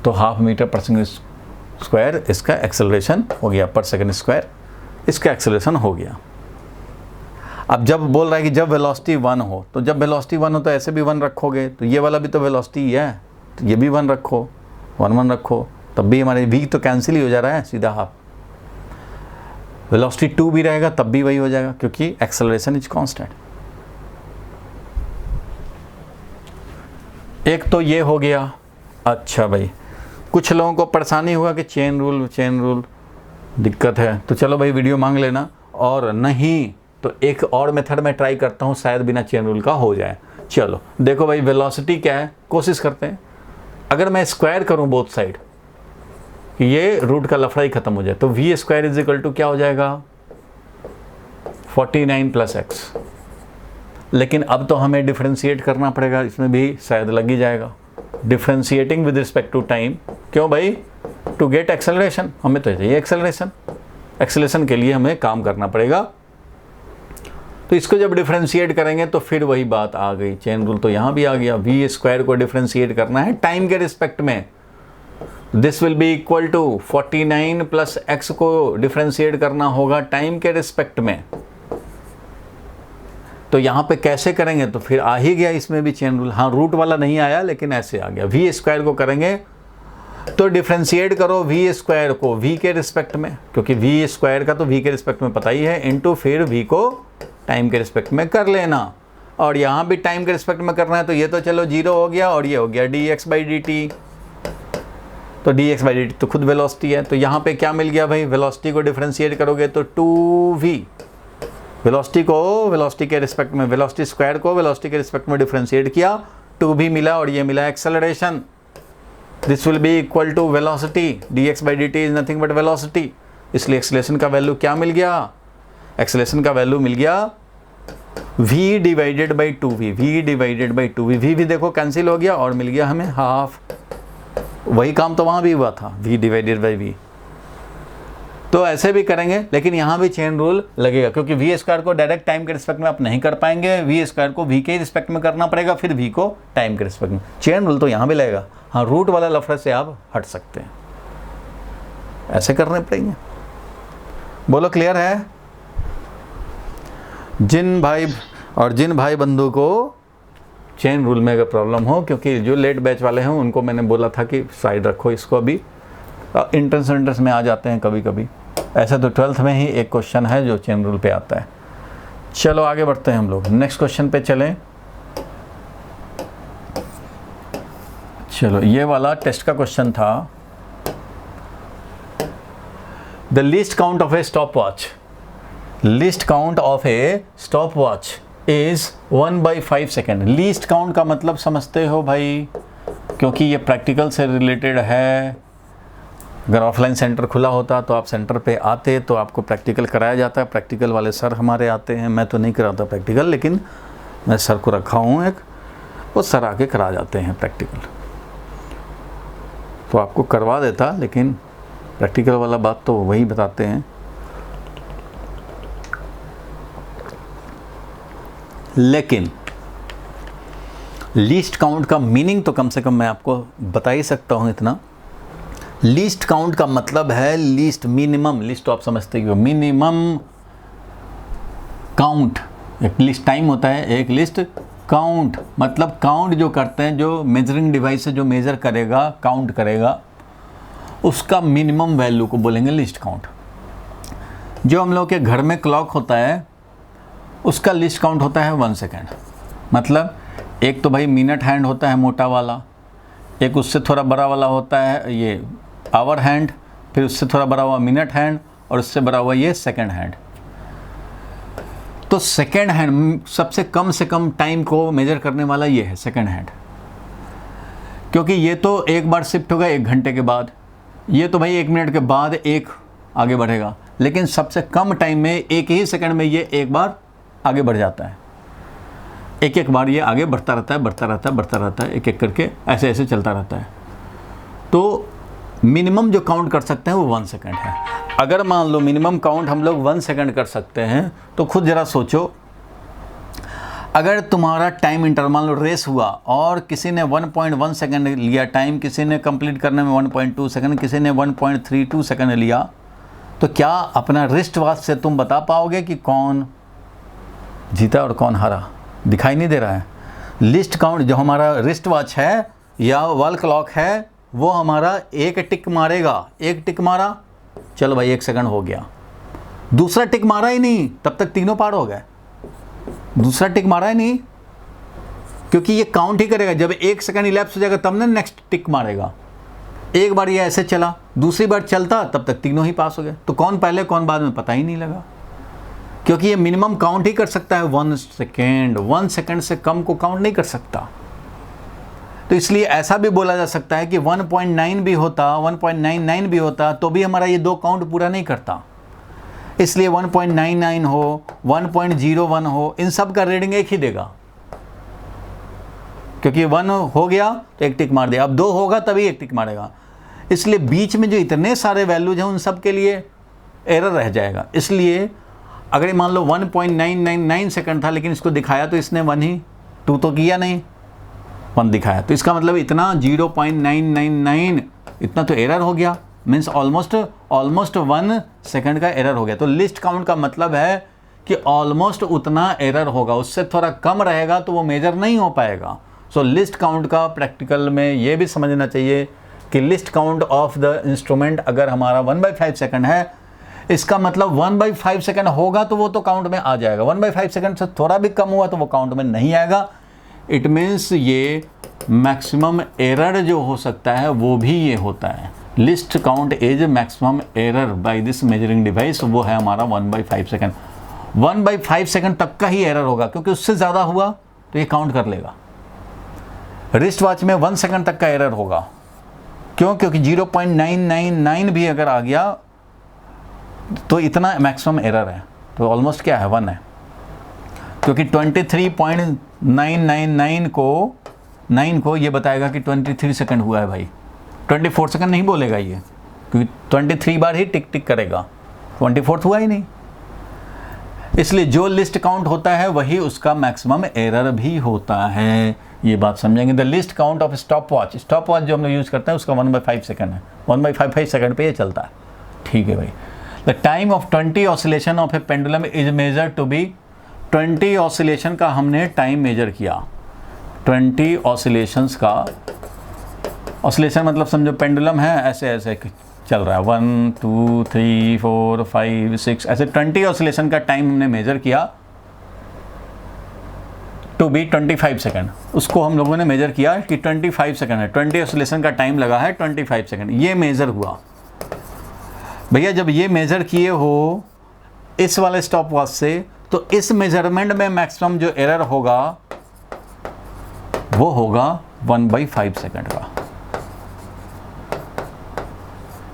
तो हाफ मीटर पर सेकंड स्क्वायर इसका एक्सेलरेशन हो गया, पर सेकंड स्क्वायर इसका एक्सेलरेशन हो गया। अब जब बोल रहा है कि जब वेलोसिटी 1 हो, तो जब वेलोसिटी 1 हो तो ऐसे भी 1 रखोगे, तो ये वाला भी तो वेलोसिटी ही है, तो ये भी 1 रखो, 1 रखो, तब भी हमारे v तो कैंसिल ही हो जा रहा है सीधा हाफ। वेलोसिटी 2 भी रहेगा तब भी वही हो जाएगा, क्योंकि एक्सेलरेशन इज कांस्टेंट। एक तो ये हो गया। अच्छा भाई, कुछ लोगों को परेशानी हुआ कि चेन रूल दिक्कत है, तो चलो भाई वीडियो मांग लेना, और नहीं तो एक और मेथड में ट्राई करता हूँ, शायद बिना चेन रूल का हो जाए। चलो देखो भाई, वेलोसिटी क्या है, कोशिश करते हैं। अगर मैं स्क्वायर करूँ बोथ साइड, ये रूट का लफड़ा ही खत्म हो जाए, तो v square is equal to क्या हो जाएगा, 49 प्लस एक्स। लेकिन अब तो हमें डिफरेंशिएट करना पड़ेगा, इसमें भी शायद लग ही जाएगा, differentiating with respect to time. क्यों भाई, टू गेट एक्सेलरेशन, हमें तो चाहिए एक्सेलरेशन के लिए हमें काम करना पड़ेगा। तो इसको जब डिफरेंशिएट करेंगे तो फिर वही बात आ गई, चेन रूल तो यहाँ भी आ गया। v स्क्वायर को डिफरेंशिएट करना है टाइम के रिस्पेक्ट में, this will be equal to 49 plus x को डिफरेंशिएट करना होगा टाइम के रिस्पेक्ट में। तो यहाँ पे कैसे करेंगे, तो फिर आ ही गया इसमें भी चेन रूल। हाँ, रूट वाला नहीं आया लेकिन ऐसे आ गया। v स्क्वायर को करेंगे तो डिफरेंशिएट करो v स्क्वायर को v के रिस्पेक्ट में, क्योंकि v स्क्वायर का तो v के रिस्पेक्ट में पता ही है, इनटू फिर v को टाइम के रिस्पेक्ट में कर लेना। और यहाँ भी टाइम के रिस्पेक्ट में करना है, तो ये तो चलो 0 हो गया और ये हो गया dx/dt। तो dx/dt तो खुद वेलोसिटी है, तो यहाँ पे क्या मिल गया भाई, वेलोसिटी को डिफरेंशिएट करोगे तो 2v, वेलोसिटी के रिस्पेक्ट में, वेलोसिटी स्क्वायर को वेलोसिटी के रिस्पेक्ट में डिफरेंशिएट किया, 2v मिला, और ये मिला acceleration. This will be equal to velocity, dx/dt is nothing but velocity. इसलिए एक्सेलरेशन का वैल्यू क्या मिल गया, एक्सेलरेशन का वैल्यू मिल गया v divided by 2v, v भी देखो कैंसिल हो गया और मिल गया हमें हाफ। वही काम तो वहाँ भी हुआ था, v डिवाइडेड बाई v। तो ऐसे भी करेंगे, लेकिन यहाँ भी चेन रूल लगेगा, क्योंकि v स्क्वायर को डायरेक्ट टाइम के रिस्पेक्ट में आप नहीं कर पाएंगे, v स्क्वायर को v के रिस्पेक्ट में करना पड़ेगा, फिर v को टाइम के रिस्पेक्ट में। चेन रूल तो यहाँ भी लगेगा। हाँ, रूट वाला लफड़े से आप हट सकते हैं, ऐसे करने पड़ेंगे। बोलो क्लियर है? जिन भाई बंधु को चेन रूल में अगर प्रॉब्लम हो, क्योंकि जो लेट बैच वाले हैं उनको मैंने बोला था कि साइड रखो इसको, अभी इंट्रेंस में आ जाते हैं कभी कभी। ऐसा तो 12th में ही एक क्वेश्चन है जो चेन रूल पे आता है। चलो आगे बढ़ते हैं हम लोग, नेक्स्ट क्वेश्चन पे चलें। चलो, ये वाला टेस्ट का क्वेश्चन था। The least count of A stopwatch, least count of A stopwatch is 1/5 second. Least count का मतलब समझते हो भाई, क्योंकि ये प्रैक्टिकल से रिलेटेड है। अगर ऑफलाइन सेंटर खुला होता तो आप सेंटर पे आते तो आपको प्रैक्टिकल कराया जाता है। प्रैक्टिकल वाले सर हमारे आते हैं, मैं तो नहीं कराता प्रैक्टिकल, लेकिन मैं सर को रखा हूँ एक, वो सर आके करा जाते हैं प्रैक्टिकल, तो आपको करवा देता, लेकिन प्रैक्टिकल वाला बात तो वही बताते हैं। लेकिन लीस्ट काउंट का मीनिंग तो कम से कम मैं आपको बता ही सकता हूं इतना। लीस्ट काउंट का मतलब है लीस्ट, मिनिमम। लिस्ट तो आप समझते हो, मिनिमम काउंट। एक लिस्ट टाइम होता है, एक लिस्ट काउंट, मतलब काउंट जो करते हैं, जो मेजरिंग डिवाइस से जो मेजर करेगा, काउंट करेगा, उसका मिनिमम वैल्यू को बोलेंगे लिस्ट काउंट। जो हम लोग के घर में क्लॉक होता है उसका लिस्ट काउंट होता है 1 सेकेंड। मतलब एक तो भाई मिनट हैंड होता है मोटा वाला, एक उससे थोड़ा बड़ा वाला होता है ये आवर हैंड, फिर उससे थोड़ा बड़ा हुआ मिनट हैंड, और उससे बड़ा हुआ ये सेकंड हैंड। तो सेकंड हैंड सबसे कम से कम टाइम को मेजर करने वाला ये है सेकंड हैंड, क्योंकि ये तो एक बार शिफ्ट होगा 1 घंटे के बाद, ये तो भाई 1 मिनट के बाद एक आगे बढ़ेगा। लेकिन सबसे कम टाइम में एक ही सेकंड में ये एक बार आगे बढ़ जाता है। एक एक बार ये आगे बढ़ता रहता है, बढ़ता रहता है, बढ़ता रहता है, एक एक करके ऐसे ऐसे चलता रहता है। तो मिनिमम जो काउंट कर सकते हैं वो 1 सेकंड है। अगर मान लो मिनिमम काउंट हम लोग 1 सेकंड कर सकते हैं, तो खुद ज़रा सोचो, अगर तुम्हारा टाइम इंटरवल मान लो रेस हुआ और किसी ने 1.1 सेकंड लिया टाइम, किसी ने कंप्लीट करने में 1.2 सेकंड, किसी ने 1.32 सेकंड लिया, तो क्या अपना रिस्ट वॉच से तुम बता पाओगे कि कौन जीता और कौन हारा? दिखाई नहीं दे रहा है। लिस्ट काउंट जो हमारा रिस्ट वॉच है या वॉल क्लॉक है, वो हमारा एक टिक मारेगा। एक टिक मारा, चलो भाई 1 सेकंड हो गया। दूसरा टिक मारा ही नहीं, तब तक तीनों पार हो गए। दूसरा टिक मारा ही नहीं, क्योंकि ये काउंट ही करेगा। जब 1 सेकंड इलैप्स हो जाएगा तब ना नेक्स्ट टिक मारेगा। एक बार ये ऐसे चला, दूसरी बार चलता, तब तक तीनों ही पास हो गए। तो कौन पहले कौन बाद में पता ही नहीं लगा, क्योंकि ये मिनिमम काउंट ही कर सकता है 1 सेकेंड। 1 सेकेंड से कम को काउंट नहीं कर सकता। तो इसलिए ऐसा भी बोला जा सकता है कि 1.9 भी होता, 1.99 भी होता, तो भी हमारा ये 2 काउंट पूरा नहीं करता। इसलिए 1.99 हो, 1.01 हो, इन सब का रीडिंग एक ही देगा, क्योंकि 1 हो गया तो एक टिक मार दिया, अब 2 होगा तभी एक टिक मारेगा। इसलिए बीच में जो इतने सारे वैल्यूज हैं उन सब के लिए एरर रह जाएगा। इसलिए अगर मान लो 1.999 सेकंड था, लेकिन इसको दिखाया तो इसने 1 ही, 2 तो किया नहीं, 1 दिखाया, तो इसका मतलब इतना 0.999 इतना तो एरर हो गया। मीन्स ऑलमोस्ट 1 सेकंड का एरर हो गया। तो लिस्ट काउंट का मतलब है कि ऑलमोस्ट उतना एरर होगा, उससे थोड़ा कम रहेगा तो वो मेजर नहीं हो पाएगा। सो लिस्ट काउंट का प्रैक्टिकल में ये भी समझना चाहिए कि list count of the instrument अगर हमारा 1/5 सेकंड है, इसका मतलब 1/5 सेकंड होगा तो वो तो काउंट में आ जाएगा। 1/5 सेकंड से थोड़ा भी कम हुआ तो वो काउंट में नहीं आएगा। इट मीन्स ये मैक्सिमम एरर जो हो सकता है वो भी ये होता है। List count is maximum error by this measuring device, वो है हमारा 1/5 सेकंड। 1/5 सेकंड तक का ही एरर होगा, क्योंकि उससे ज़्यादा हुआ तो ये काउंट कर लेगा। रिस्ट वॉच में 1 सेकंड तक का एरर होगा। क्यों? क्योंकि 0.999 भी अगर आ गया तो इतना मैक्सिमम एरर है, तो ऑलमोस्ट क्या है 1 है, क्योंकि 23.999 को 9 को ये बताएगा कि 23 सेकंड हुआ है भाई, 24 सेकंड नहीं बोलेगा ये, क्योंकि 23 बार ही टिक टिक करेगा, 24 हुआ ही नहीं। इसलिए जो लिस्ट काउंट होता है वही उसका मैक्सिमम एरर भी होता है। ये बात समझेंगे। The list count of stop watch जो हम लोग यूज़ करते हैं उसका 1/5 सेकंड है, 1/5 सेकंड पे ये चलता है। ठीक है भाई। The time of 20 oscillation of a pendulum is measure to be 20 oscillation का हमने टाइम मेजर किया। 20 ऑसिलेशंस का, ऑसिलेशन मतलब समझो पेंडुलम है ऐसे ऐसे चल रहा है, 1 2 3 4 5 6 ऐसे 20 ऑसिलेशन का टाइम हमने मेजर किया टू बी 25 सेकंड। उसको हम लोगों ने मेजर किया कि 25 सेकंड है, 20 ऑसिलेशन का टाइम लगा है 25 सेकंड, ये मेजर हुआ। भैया जब ये मेजर किए हो इस वाले स्टॉप वॉच से, तो इस मेजरमेंट में मैक्सिमम जो एरर होगा वो होगा 1/5 सेकंड का,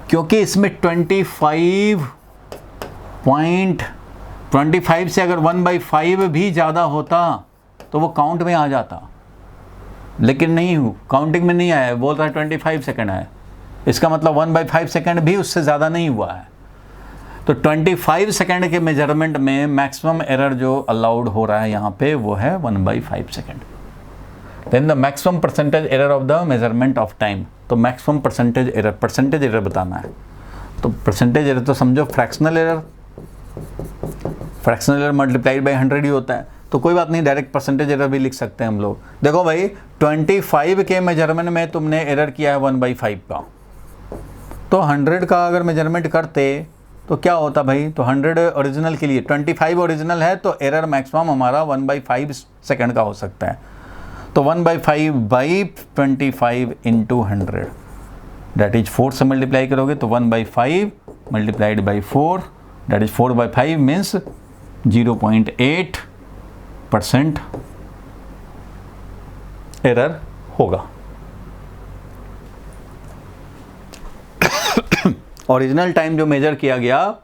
क्योंकि इसमें 25 से अगर 1/5 भी ज़्यादा होता तो वो काउंट में आ जाता, लेकिन नहीं काउंटिंग में नहीं आया, बोल रहा है 25 सेकंड है। इसका मतलब 1/5 सेकंड भी उससे ज़्यादा नहीं हुआ है। तो 25 सेकंड के मेजरमेंट में मैक्सिमम एरर जो अलाउड हो रहा है यहाँ पे वो है 1/5 second. Then the maximum percentage error of the measurement of time. तो मैक्सिमम परसेंटेज एरर बताना है। तो परसेंटेज एरर तो समझो फ्रैक्शनल एरर मल्टीप्लाइड बाई 100 ही होता है। तो कोई बात नहीं, डायरेक्ट परसेंटेज एरर भी लिख सकते हैं हम लोग। देखो भाई 25 के मेजरमेंट में तुमने एरर किया है 1/5 का, तो 100 का अगर मेजरमेंट करते तो क्या होता भाई, तो 100 ओरिजिनल के लिए 25 ओरिजिनल है, तो एरर मैक्सिमम हमारा 1/5 सेकंड का हो सकता है। तो 1/5/25 इंटू 100 दैट इज 4 से मल्टीप्लाई करोगे तो 1/5 multiplied by 4 that is 4/5 means 0.8% error होगा। ओरिजिनल टाइम जो मेजर किया गया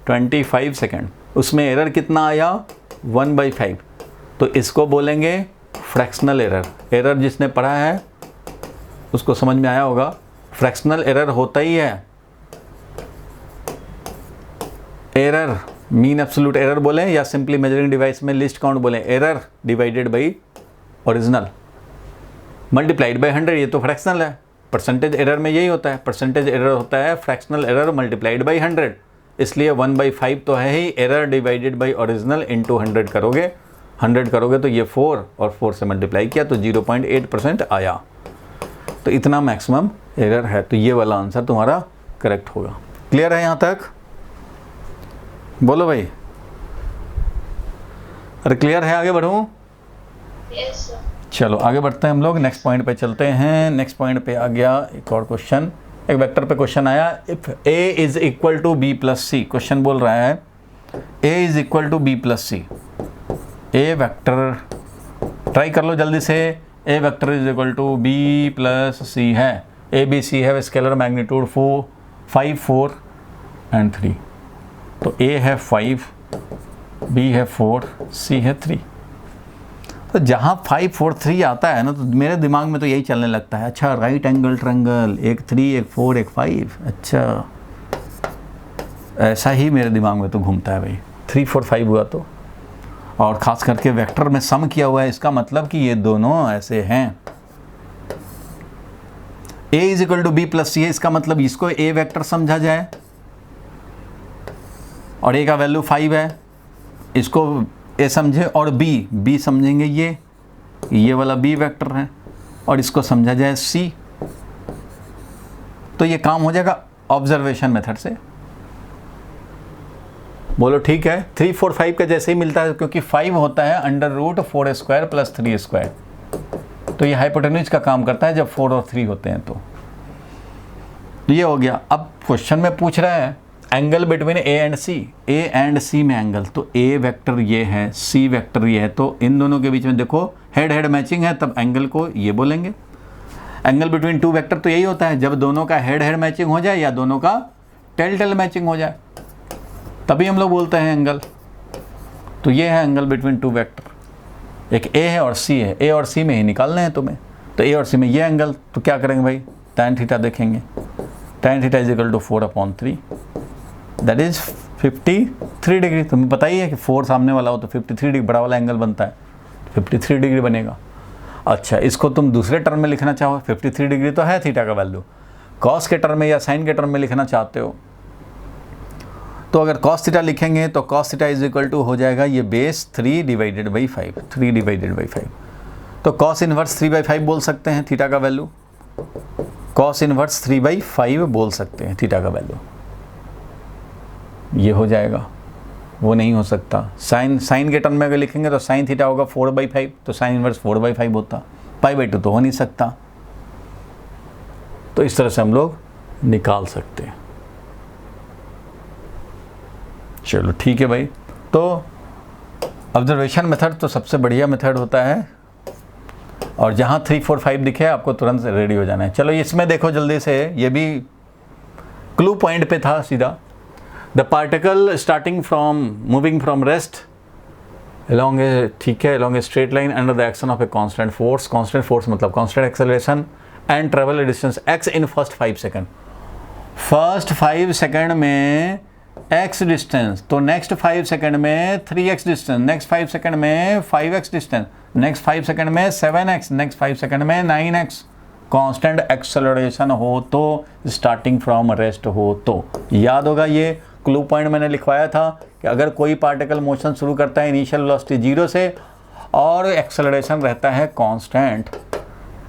25 सेकेंड, उसमें एरर कितना आया 1/5, तो इसको बोलेंगे फ्रैक्शनल एरर। एरर जिसने पढ़ा है उसको समझ में आया होगा, फ्रैक्शनल एरर होता ही है। एरर मीन एब्सोल्यूट एरर बोलें या सिंपली मेजरिंग डिवाइस में लिस्ट काउंट बोलें, error divided by original multiplied by 100, ये तो फ्रैक्शनल है। परसेंटेज एरर में यही होता है, परसेंटेज एरर होता है फ्रैक्शनल एरर मल्टीप्लाइड बाई 100, इसलिए 1/5 तो है ही, error divided by original into 100 करोगे, 100 करोगे तो ये 4 और 4 से मल्टीप्लाई किया तो 0.8% आया। तो इतना मैक्सिमम एरर है, तो ये वाला आंसर तुम्हारा करेक्ट होगा। क्लियर है यहाँ तक? बोलो भाई, अरे क्लियर है? आगे बढ़ूँ? Yes sir. चलो आगे बढ़ते हैं हम लोग, नेक्स्ट पॉइंट पे चलते हैं। नेक्स्ट पॉइंट पे आ गया एक और क्वेश्चन, एक वेक्टर पे क्वेश्चन आया। If a is equal to B plus C, question बोल रहा है a is equal to B plus C. A vector, try कर लो जल्दी से, A vector is equal to B plus C है, ए बी सी है स्केलर मैग्नीट्यूड 5, 4 एंड 3, तो ए है 5, बी है 4, सी है 3। तो जहाँ 5, 4, 3 आता है ना, तो मेरे दिमाग में तो यही चलने लगता है, अच्छा राइट एंगल ट्रायंगल, एक 3, एक 4, एक 5, अच्छा ऐसा ही मेरे दिमाग में तो घूमता है भाई। 3, 4, 5 हुआ तो, और ख़ास करके वेक्टर में सम किया हुआ है, इसका मतलब कि ये दोनों ऐसे हैं। a is equal to B plus C है, इसका मतलब इसको a वेक्टर समझा जाए और a का वैल्यू 5 है, इसको a समझे, और b समझेंगे ये वाला b वेक्टर है, और इसको समझा जाए c, तो ये काम हो जाएगा ऑब्जर्वेशन मेथड से। बोलो ठीक है? 3, 4, 5 का जैसे ही मिलता है, क्योंकि 5 होता है √4² प्लस 3², तो ये हाइपोटेन्यूज का काम करता है जब 4 और 3 होते हैं। तो ये हो गया। अब क्वेश्चन में पूछ रहा है angle between A and C, A and C में एंगल, तो ए वेक्टर ये है, सी वेक्टर ये है, तो इन दोनों के बीच में देखो हेड हेड मैचिंग है, तब एंगल को ये बोलेंगे। एंगल बिटवीन टू वेक्टर तो यही होता है, जब दोनों का हेड हेड मैचिंग हो जाए या दोनों का टेल टेल मैचिंग हो जाए, तभी हम लोग बोलते हैं एंगल। तो ये है एंगल बिटवीन टू वेक्टर, एक ए है और सी है, ए और सी में ही निकालने हैं तुम्हें, तो ए और सी में ये एंगल, तो क्या करेंगे भाई, tan थीटा देखेंगे, tan theta is equal to 4/3, दैट इज 53 डिग्री। तुम्हें पता ही है कि 4 सामने वाला हो तो 53 डिग्री बड़ा वाला एंगल बनता है, 53 डिग्री बनेगा। अच्छा, इसको तुम दूसरे टर्म में लिखना चाहो, 53 डिग्री तो है थीटा का वैल्यू, कॉस के टर्म में या साइन के टर्म में लिखना चाहते हो, तो अगर कॉस थीटा लिखेंगे तो cos theta is equal to हो जाएगा ये base 3 divided by 5, 3 divided by 5, तो कॉस इनवर्स 3/5 बोल सकते हैं थीटा का वैल्यू, कॉस इनवर्स 3/5 बोल सकते हैं थीटा का वैल्यू, ये हो जाएगा। वो नहीं हो सकता, साइन के टर्म में अगर लिखेंगे तो साइन थीटा होगा 4/5, तो साइन इनवर्स 4/5 होता, π/2 तो हो नहीं सकता। तो इस तरह से हम लोग निकाल सकते हैं। चलो ठीक है भाई, तो ऑब्जर्वेशन मेथड तो सबसे बढ़िया मेथड होता है, और जहाँ 3, 4, 5 दिखे आपको तुरंत रेडी हो जाना है। चलो इसमें देखो जल्दी से, ये भी क्लू पॉइंट पे था सीधा। The particle starting from moving from rest along a, ठीक है, along a straight line under the action of a constant force मतलब constant acceleration and travel a distance x in first 5 second, first 5 second में x distance, तो next 5 second में 3x distance, next 5 second में 5x distance, next 5 second में 7x, next 5 second में 9x, constant acceleration हो तो, starting from rest हो तो। याद होगा ये क्लू पॉइंट मैंने लिखवाया था कि अगर कोई पार्टिकल मोशन शुरू करता है इनिशियल वेलोसिटी 0 से और एक्सेलरेशन रहता है कांस्टेंट,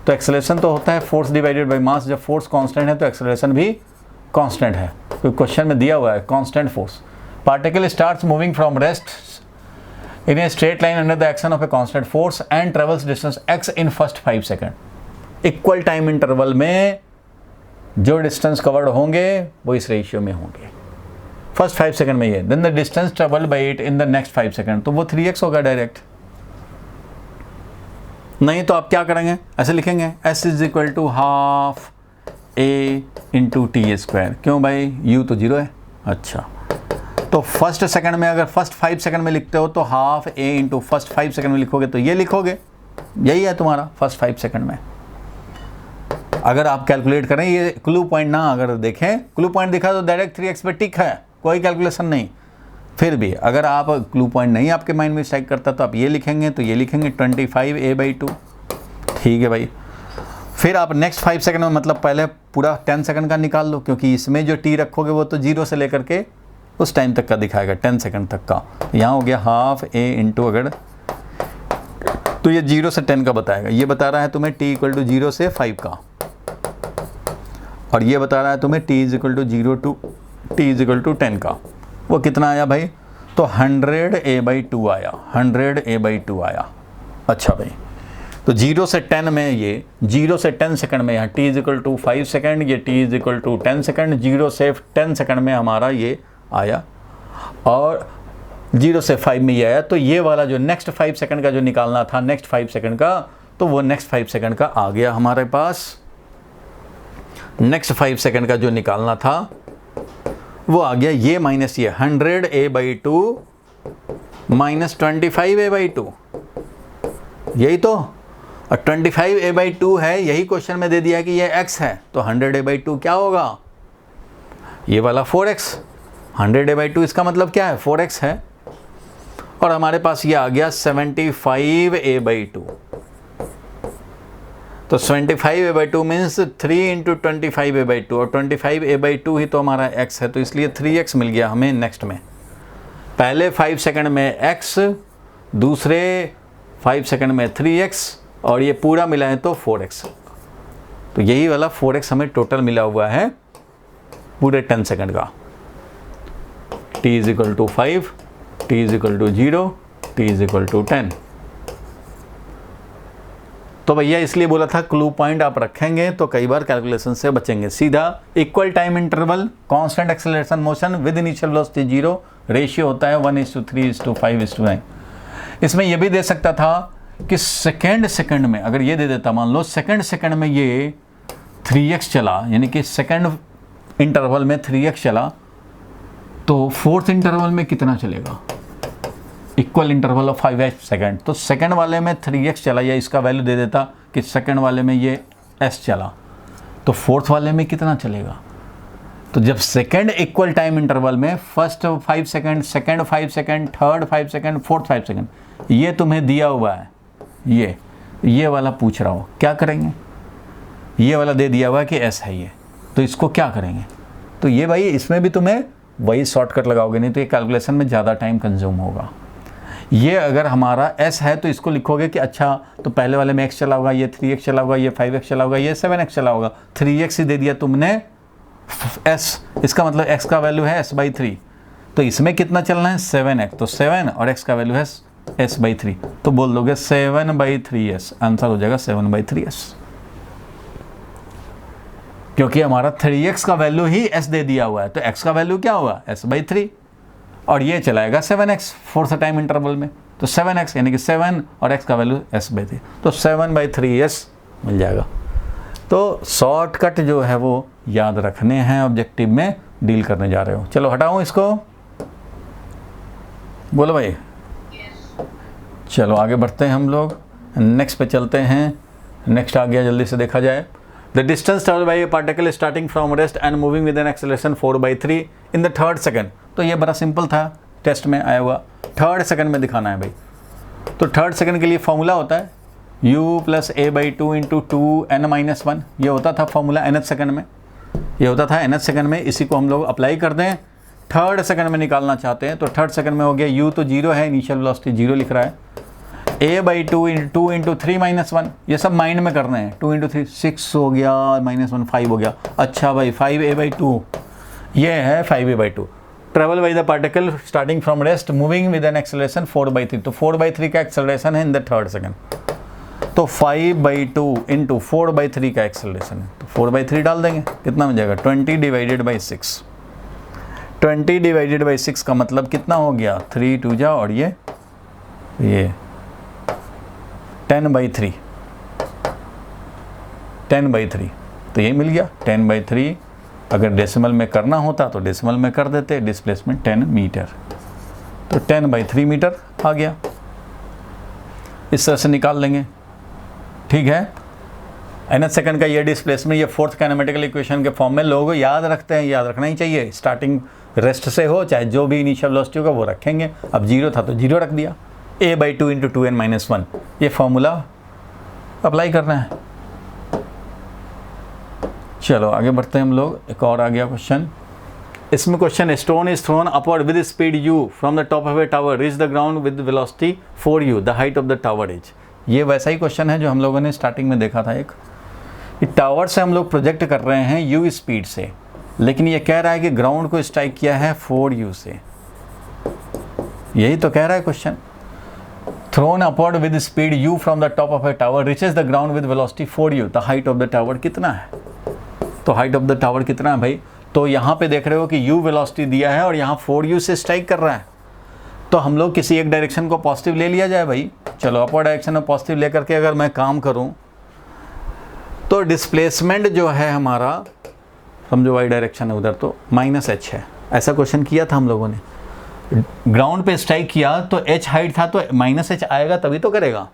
तो एक्सेलरेशन तो होता है फोर्स डिवाइडेड बाय मास, जब फोर्स कांस्टेंट है तो एक्सेलरेशन भी कांस्टेंट है, तो क्वेश्चन में दिया हुआ है constant force. Particle starts moving from rest in a straight line under the action of a constant force and travels distance x in first 5 second. Equal time interval में जो distance covered होंगे वो इस ratio में होंगे, first 5 second में ये, then the distance travelled by it in the next 5 second, तो वो 3x होगा डायरेक्ट। नहीं तो आप क्या करेंगे, ऐसे लिखेंगे s is equal to half a into t square. क्यों भाई, u तो 0 है। अच्छा, तो फर्स्ट सेकंड में अगर फर्स्ट 5 सेकंड में लिखते हो तो half a into first 5 second में लिखोगे तो ये लिखोगे, यही है तुम्हारा फर्स्ट 5 सेकंड में। अगर आप कैलकुलेट करें, ये क्लू पॉइंट ना अगर देखें, क्लू पॉइंट दिखा तो डायरेक्ट 3x पे टिक है, कोई कैलकुलेशन नहीं। फिर भी अगर आप क्लू पॉइंट नहीं आपके माइंड में स्ट्राइक करता तो आप ये लिखेंगे, तो ये लिखेंगे 25a/2। ठीक है भाई। फिर आप नेक्स्ट 5 सेकंड में मतलब पहले पूरा 10 सेकंड का निकाल लो, क्योंकि इसमें जो t रखोगे वो तो 0 से लेकर के उस टाइम तक का दिखाएगा, 10 सेकंड तक का। यहाँ हो गया हाफ a इंटू अगर, तो ये 0 से 10 का बताएगा। ये बता रहा है तुम्हें t इक्वल टू 0 से 5 का, और ये बता रहा है तुम्हें t is equal to 0 to t is equal to 10 का। वो कितना आया भाई? तो 100a/2 आया, 100a/2 आया। अच्छा भाई, तो 0 से 10 में ये 0 से 10 सेकंड में यहाँ t is equal to 5 second, ये t is equal to 10 second, 0 से 10 सेकंड में हमारा ये आया, और 0 से 5 में ये आया। तो ये वाला जो नेक्स्ट 5 सेकंड का जो निकालना था, नेक्स्ट 5 सेकंड का, तो वो नेक्स्ट 5 सेकंड का आ गया हमारे पास। नेक्स्ट 5 सेकंड का जो निकालना था वो आ गया ये माइनस ये 100a/2 माइनस 25a/2, यही तो। और 25a/2 है, यही क्वेश्चन में दे दिया कि ये x है, तो 100a/2 क्या होगा? ये वाला 4x। 100a/2 इसका मतलब क्या है? 4x है। और हमारे पास ये आ गया 75a/2। तो 75a/2 मीन्स 3 इंटू 25a/2, और 25a/2 ही तो हमारा x है, तो इसलिए 3x मिल गया हमें नेक्स्ट में। पहले 5 सेकंड में x, दूसरे 5 सेकंड में 3x, और ये पूरा मिला है तो 4x। तो यही वाला 4x हमें टोटल मिला हुआ है पूरे 10 सेकंड का। t is equal to 5, t is equal to 0, t is equal to 10। तो भैया इसलिए बोला था क्लू पॉइंट आप रखेंगे तो कई बार कैलकुलेशन से बचेंगे। सीधा equal time interval, constant acceleration motion with initial velocity 0, ratio होता है 1:3:5:9। इसमें यह भी दे सकता था कि सेकंड में, अगर ये दे देता, मान लो सेकंड में ये 3x चला, यानी कि सेकंड इंटरवल में 3x चला, तो फोर्थ इंटरवल में कितना चलेगा? Equal interval of 5 second. तो सेकंड वाले में 3x चला, या इसका वैल्यू दे देता कि सेकंड वाले में ये s चला, तो फोर्थ वाले में कितना चलेगा? तो जब सेकंड इक्वल टाइम इंटरवल में first 5 second, second 5 second, third 5 second, fourth 5 second, ये तुम्हें दिया हुआ है, ये वाला पूछ रहा हूँ, क्या करेंगे? ये वाला दे दिया हुआ है कि s है ये, तो इसको क्या करेंगे? तो ये भाई इसमें भी तुम्हें वही शॉर्टकट लगाओगे, नहीं तो ये कैलकुलेशन में ज़्यादा टाइम कंज्यूम होगा। ये अगर हमारा s है तो इसको लिखोगे कि अच्छा तो पहले वाले में x चला होगा, ये 3x चला होगा, ये 5x चला होगा, ये 7x चला होगा, 3x ही दे दिया तुमने s, इसका मतलब x का वैल्यू है s/3, तो इसमें कितना चलना है? 7x, तो 7 और x का वैल्यू है s/3, तो बोल दोगे 7/3s, आंसर हो जाएगा 7/3s, क्योंकि हमारा 3x का वैल्यू ही s दे दिया हुआ है, तो x का वैल्यू क्या होगा? s/3, और ये चलाएगा 7x फोर्थ टाइम इंटरवल में, तो 7x यानी कि 7 और x का वैल्यू s/3, तो 7/3s मिल जाएगा। तो शॉर्टकट जो है वो याद रखने हैं, ऑब्जेक्टिव में डील करने जा रहे हो। चलो हटाऊं इसको, बोलो भाई। चलो आगे बढ़ते हैं हम लोग, नेक्स्ट पे चलते हैं। नेक्स्ट आ गया, जल्दी से देखा जाए। The distance travelled bye A particle starting from rest and moving with an acceleration 4/3 in the third second. तो ये बड़ा सिंपल था, टेस्ट में आया हुआ, थर्ड सेकंड में दिखाना है भाई। तो थर्ड सेकंड के लिए फॉर्मूला होता है u + a/2 इंटू 2n-1, ये होता था फॉर्मूला nth सेकंड में, ये होता था nth सेकंड में। इसी को हम लोग अप्लाई कर दें, थर्ड सेकंड में निकालना चाहते हैं, तो थर्ड सेकंड में हो गया u तो 0 है, इनिशियल वेलोसिटी 0 लिख रहा है, a/2 इंटू 3-1, ये सब माइंड में करना है। 2 इंटू 3 6 हो गया, -1 5 हो गया। अच्छा भाई 5a/2, ये है 5a/2। Travel by the particle starting from rest moving with an acceleration 4/3, तो 4/3 का एक्सेलरेशन है इन द थर्ड सेकंड, तो 5/2 इंटू 4/3 का एक्सेलरेशन है, तो 4/3 डाल देंगे, कितना मिल जाएगा? 20/6। 20/6 का मतलब कितना हो गया? 3 2 जा, और ये 10/3, तो ये मिल गया 10/3 अगर डेसिमल में करना होता तो डेसिमल में कर देते, डिस्प्लेसमेंट 10 मीटर, तो 10/3 मीटर आ गया। इस तरह से निकाल लेंगे, ठीक है। nth सेकंड का ये डिस्प्लेसमेंट, ये फोर्थ काइनेमेटिकल इक्वेशन के फॉर्म में लोग याद रखते हैं, याद रखना ही चाहिए। स्टार्टिंग रेस्ट से हो चाहे जो भी इनिशियल वेलोसिटी होगा वो रखेंगे। अब 0 था तो 0 रख दिया, a/2 × 2n-1, ये फॉर्मूला अप्लाई करना है। चलो आगे बढ़ते हैं हम लोग। एक और आ गया क्वेश्चन, इसमें question, stone is throne upward with speed u from the top of A tower, reach the ground with velocity 4u, the height of the tower is. ये वैसा ही क्वेश्चन है जो हम लोगों ने स्टार्टिंग में देखा था। एक टावर से हम लोग प्रोजेक्ट कर रहे हैं u स्पीड से, लेकिन ये कह रहा है कि ग्राउंड को स्ट्राइक किया है 4u से। यही तो कह रहा है question, throne upward with speed u from the top of A tower, reaches the ground with velocity 4u, the height of the tower कितना है। तो हाइट ऑफ द टावर कितना है भाई, तो यहाँ पे देख रहे हो कि u वेलोसिटी दिया है और यहाँ 4u से स्ट्राइक कर रहा है। तो हम लोग किसी एक डायरेक्शन को पॉजिटिव ले लिया जाए भाई। चलो अपवर्ड डायरेक्शन में पॉजिटिव लेकर के अगर मैं काम करूँ तो डिस्प्लेसमेंट जो है हमारा, समझो वाई डायरेक्शन है उधर, तो -h है। ऐसा क्वेश्चन किया था हम लोगों ने, ग्राउंड पे स्ट्राइक किया तो h हाइट था तो -h आएगा तभी तो करेगा,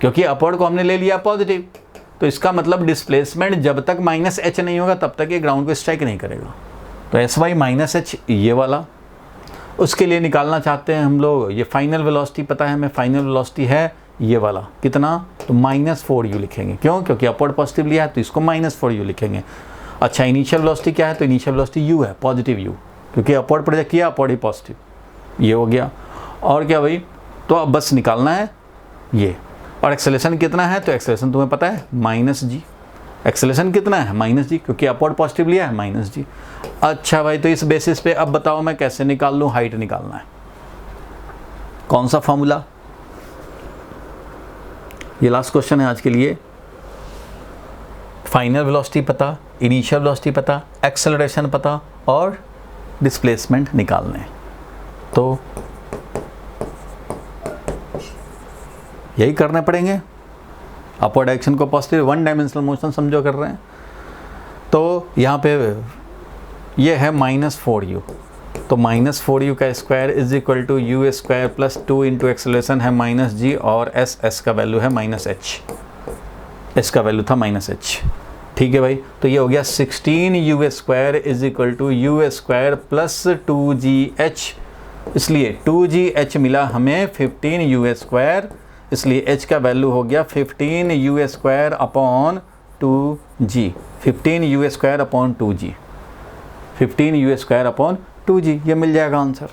क्योंकि अपवर्ड को हमने ले लिया पॉजिटिव। तो इसका मतलब डिस्प्लेसमेंट जब तक -h नहीं होगा तब तक ये ग्राउंड को स्ट्राइक नहीं करेगा। तो sy -h ये वाला, उसके लिए निकालना चाहते हैं हम लोग। ये फाइनल वेलोसिटी पता है हमें, फाइनल वेलोसिटी है ये वाला, कितना, तो -4u लिखेंगे। क्यों, क्योंकि अपवर्ड पॉजिटिव लिया है तो इसको -4u लिखेंगे। अच्छा, इनिशियल वेलोसिटी क्या है, तो इनिशियल वेलोसिटी u है, पॉजिटिव u, क्योंकि अपवर्ड प्रोजेक्ट किया, अपवर्ड ही पॉजिटिव, ये हो गया। और क्या भाई, तो अब बस निकालना है ये। और एक्सेलेरेशन कितना है, तो एक्सेलेरेशन तुम्हें पता है -g। एक्सेलेरेशन कितना है, -g, क्योंकि अपवर्ड पॉजिटिव लिया है, -g। अच्छा भाई, तो इस बेसिस पे अब बताओ मैं कैसे निकाल लूँ, हाइट निकालना है। कौन सा फॉर्मूला, ये लास्ट क्वेश्चन है आज के लिए। फाइनल वेलोसिटी पता, इनिशियल वेलोसिटी पता, एक्सेलरेशन पता और डिस्प्लेसमेंट निकालने। तो यही करने पड़ेंगे। अपवर्ड डायरेक्शन को पॉजिटिव, वन डायमेंशनल मोशन समझो कर रहे हैं, तो यहाँ पे ये है -4u, तो -4u का square is equal to u square plus 2 into acceleration है -g और s का वैल्यू है -h, s का वैल्यू था -h। ठीक है भाई, तो ये हो गया 16u square is equal to u square प्लस 2gh, इसलिए 2gh मिला हमें 15u स्क्वायर, इसलिए h का वैल्यू हो गया 15u square upon 2g, 15u square upon 2g, 15u square upon 2g, ये मिल जाएगा आंसर।